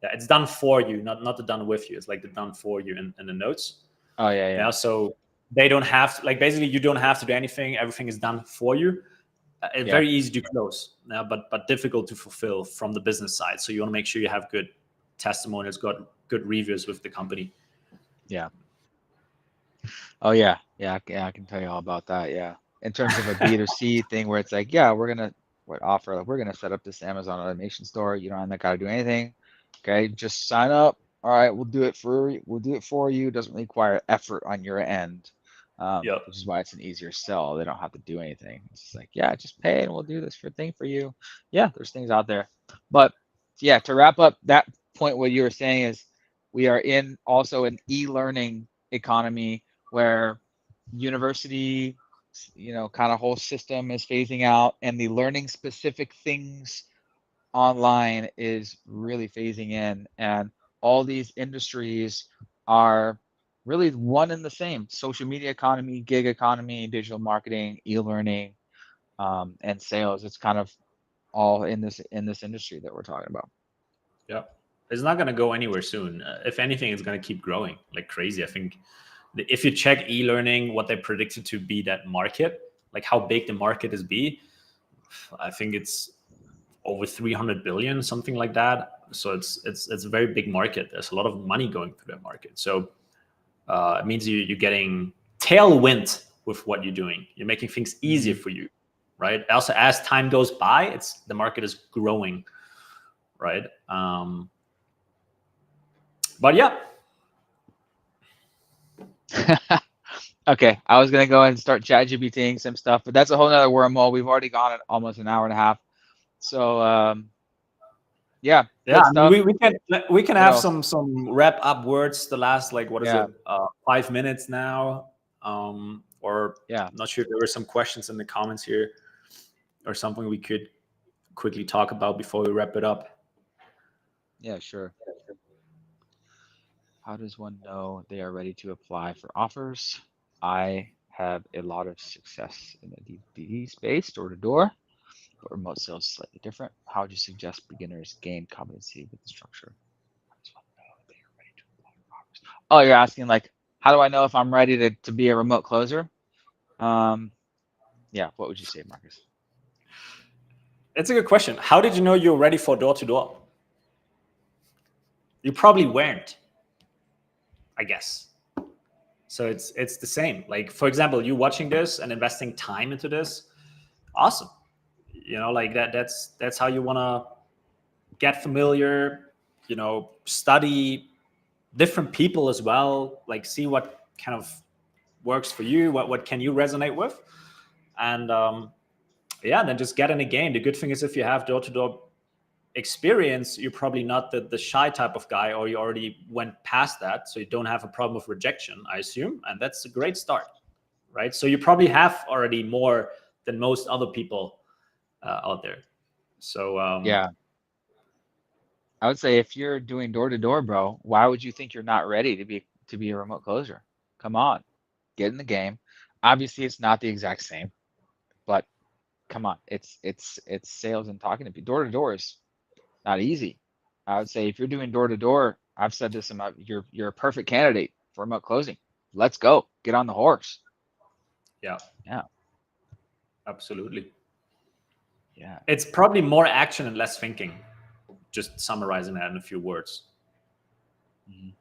Yeah, it's done for you, not the done with you. It's like the done for you in the notes. Oh, yeah. Yeah. Yeah, so they don't have to, like, basically you don't have to do anything. Everything is done for you. It's Yeah. very easy to close, yeah, but difficult to fulfill from the business side. So you want to make sure you have good testimonials, got good reviews with the company. Yeah. Oh, yeah. Yeah. I can tell you all about that. Yeah. In terms of a B2C thing where it's like, yeah, we're going to set up this Amazon automation store. You don't got to do anything. Okay. Just sign up. All right. We'll do it for you. It doesn't require effort on your end. Yep. Which is why it's an easier sell. They don't have to do anything. It's just like, yeah, just pay and we'll do this thing for you. Yeah, there's things out there. But yeah, to wrap up that point, what you were saying is we are in also an e-learning economy where university, kind of whole system is phasing out, and the learning specific things online is really phasing in, and all these industries are really one and the same: social media economy, gig economy, digital marketing, e-learning, and sales. It's kind of all in this industry that we're talking about. Yeah, it's not going to go anywhere soon. If anything, it's going to keep growing like crazy. I think if you check e-learning, what they predicted to be that market, like how big the market is I think it's over 300 billion, something like that. So it's a very big market. There's a lot of money going through that market. So it means you're getting tailwind with what you're doing. You're making things easier for you, right? Also, as time goes by, the market is growing, right? But yeah, Okay, I was gonna go ahead and start chat GPTing some stuff, but that's a whole nother wormhole. We've already gone at almost an hour and a half. So yeah, Yeah, good I mean, stuff. we can What have else? some wrap up words. The last, like, what is Yeah, it? 5 minutes now. Or yeah, I'm not sure if there were some questions in the comments here or something we could quickly talk about before we wrap it up. yeah, sure. How does one know they are ready to apply for offers? I have a lot of success in the DD space, door to door, but remote sales is slightly different. How would you suggest beginners gain competency with the structure? How does one know they are ready to apply for offers? Oh, you're asking like, how do I know if I'm ready to be a remote closer? Um, yeah, what would you say, Marcus? It's a good question. How did you know you were ready for door to door? You probably weren't, I guess. So it's the same. Like, for example, you watching this and investing time into this, awesome. Like that's how you want to get familiar. Study different people as well. Like, see what kind of works for you. What can you resonate with, and yeah, then just get in the game. The good thing is, if you have door to door experience, you're probably not the shy type of guy, or you already went past that, so you don't have a problem with rejection, I assume, and that's a great start, right? So you probably have already more than most other people out there. So Yeah, I would say if you're doing door to door, bro, why would you think you're not ready to be a remote closer? Come on, get in the game. Obviously, it's not the exact same, but come on, it's sales and talking to people. Door to door is not easy. I would say if you're doing door to door, I've said this about you're a perfect candidate for remote closing. Let's go. Get on the horse. yeah, Yeah. absolutely. Yeah. It's probably more action and less thinking, just summarizing that in a few words. Mhm.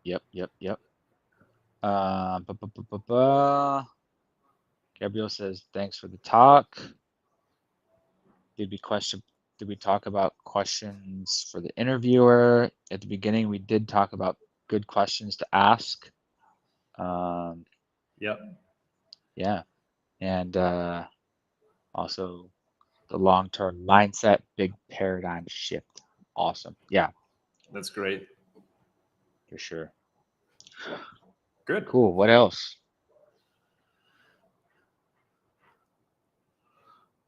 Yep. Yep. Yep. Ba, ba, ba, ba, ba. Gabriel says, thanks for the talk. Did we question did we talk about questions for the interviewer? At the beginning, we did talk about good questions to ask. Um, Yep, yeah. And also the long-term mindset, big paradigm shift. Awesome. Yeah, that's great. for sure. Good. Cool. What else?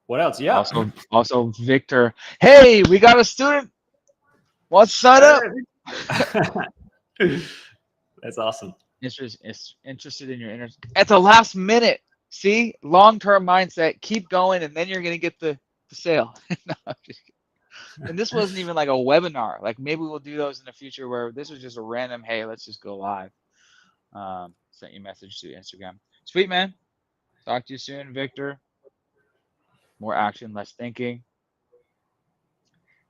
What else? Yeah. Also Victor. Hey, we got a student. What's set up? That's awesome. Interested in your interest at the last minute. See, long-term mindset. Keep going, and then you're gonna get the sale. No, I'm just kidding. And this wasn't even like a webinar. Like maybe we'll do those in the future where this was just a random. Hey, let's just go live. Sent you a message to Instagram. Sweet man. Talk to you soon, Victor. More action, less thinking.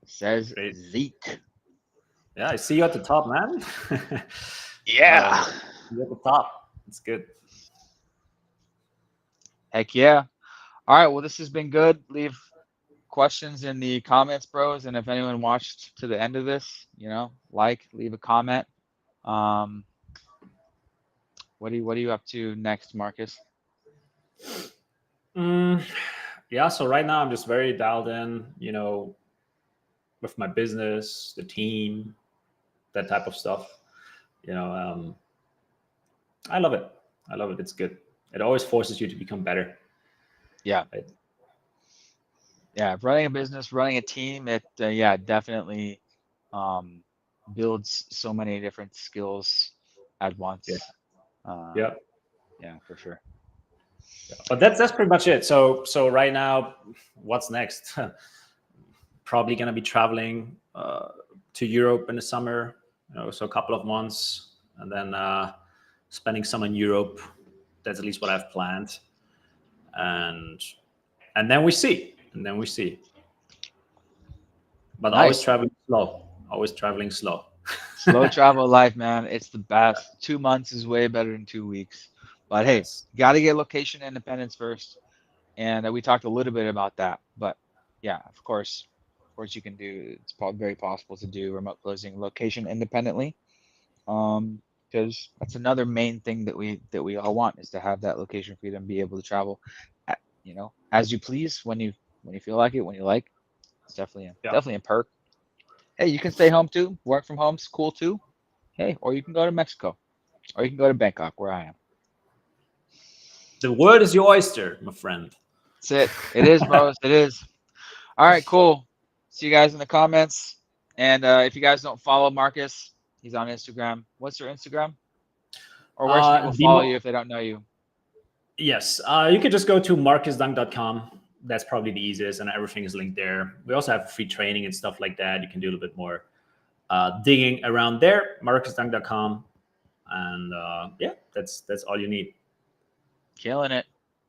Says Great. Zeke. Yeah, I see you at the top, man. Yeah. You're at the top. It's good. Heck yeah. All right. Well, this has been good. Leave questions in the comments, bros. And if anyone watched to the end of this, leave a comment. Um, what are you up to next, Marcus? Yeah, so right now I'm just very dialed in, with my business, the team, that type of stuff. You know, um, I love it. I love it. It's good. It always forces you to become better. Yeah. Right? Yeah. Running a business, running a team, yeah, definitely um, builds so many different skills at Yeah. once. Yeah. Yeah, for sure. But that's pretty much it. So right now, what's next? Probably gonna be traveling to Europe in the summer. So a couple of months, and then spending some in Europe. That's at least what I've planned, and then we see, But always Nice. traveling slow. Always traveling slow. Slow travel life, man. It's the best. 2 months is way better than 2 weeks. But hey, Yes. you got to get location independence first. And we talked a little bit about that. But yeah, of course, you can do. It's very possible to do remote closing location independently. Um, because that's another main thing that we all want, is to have that location freedom, be able to travel, as you please, when you feel like it, when you like. It's definitely a perk. Hey, you can stay home too. Work from home's cool too. Hey, or you can go to Mexico, or you can go to Bangkok, where I am. The word is your oyster, my friend. That's it. It is, bros. It is. All right, cool. See you guys in the comments. And if you guys don't follow Marcus, he's on Instagram. What's your Instagram? Or where should people follow you if they don't know you? Yes, you could just go to marcusdunk.com. That's probably the easiest, and everything is linked there. We also have free training and stuff like that. You can do a little bit more digging around there, marcusdunk.com. And yeah, that's all you need. Killing it.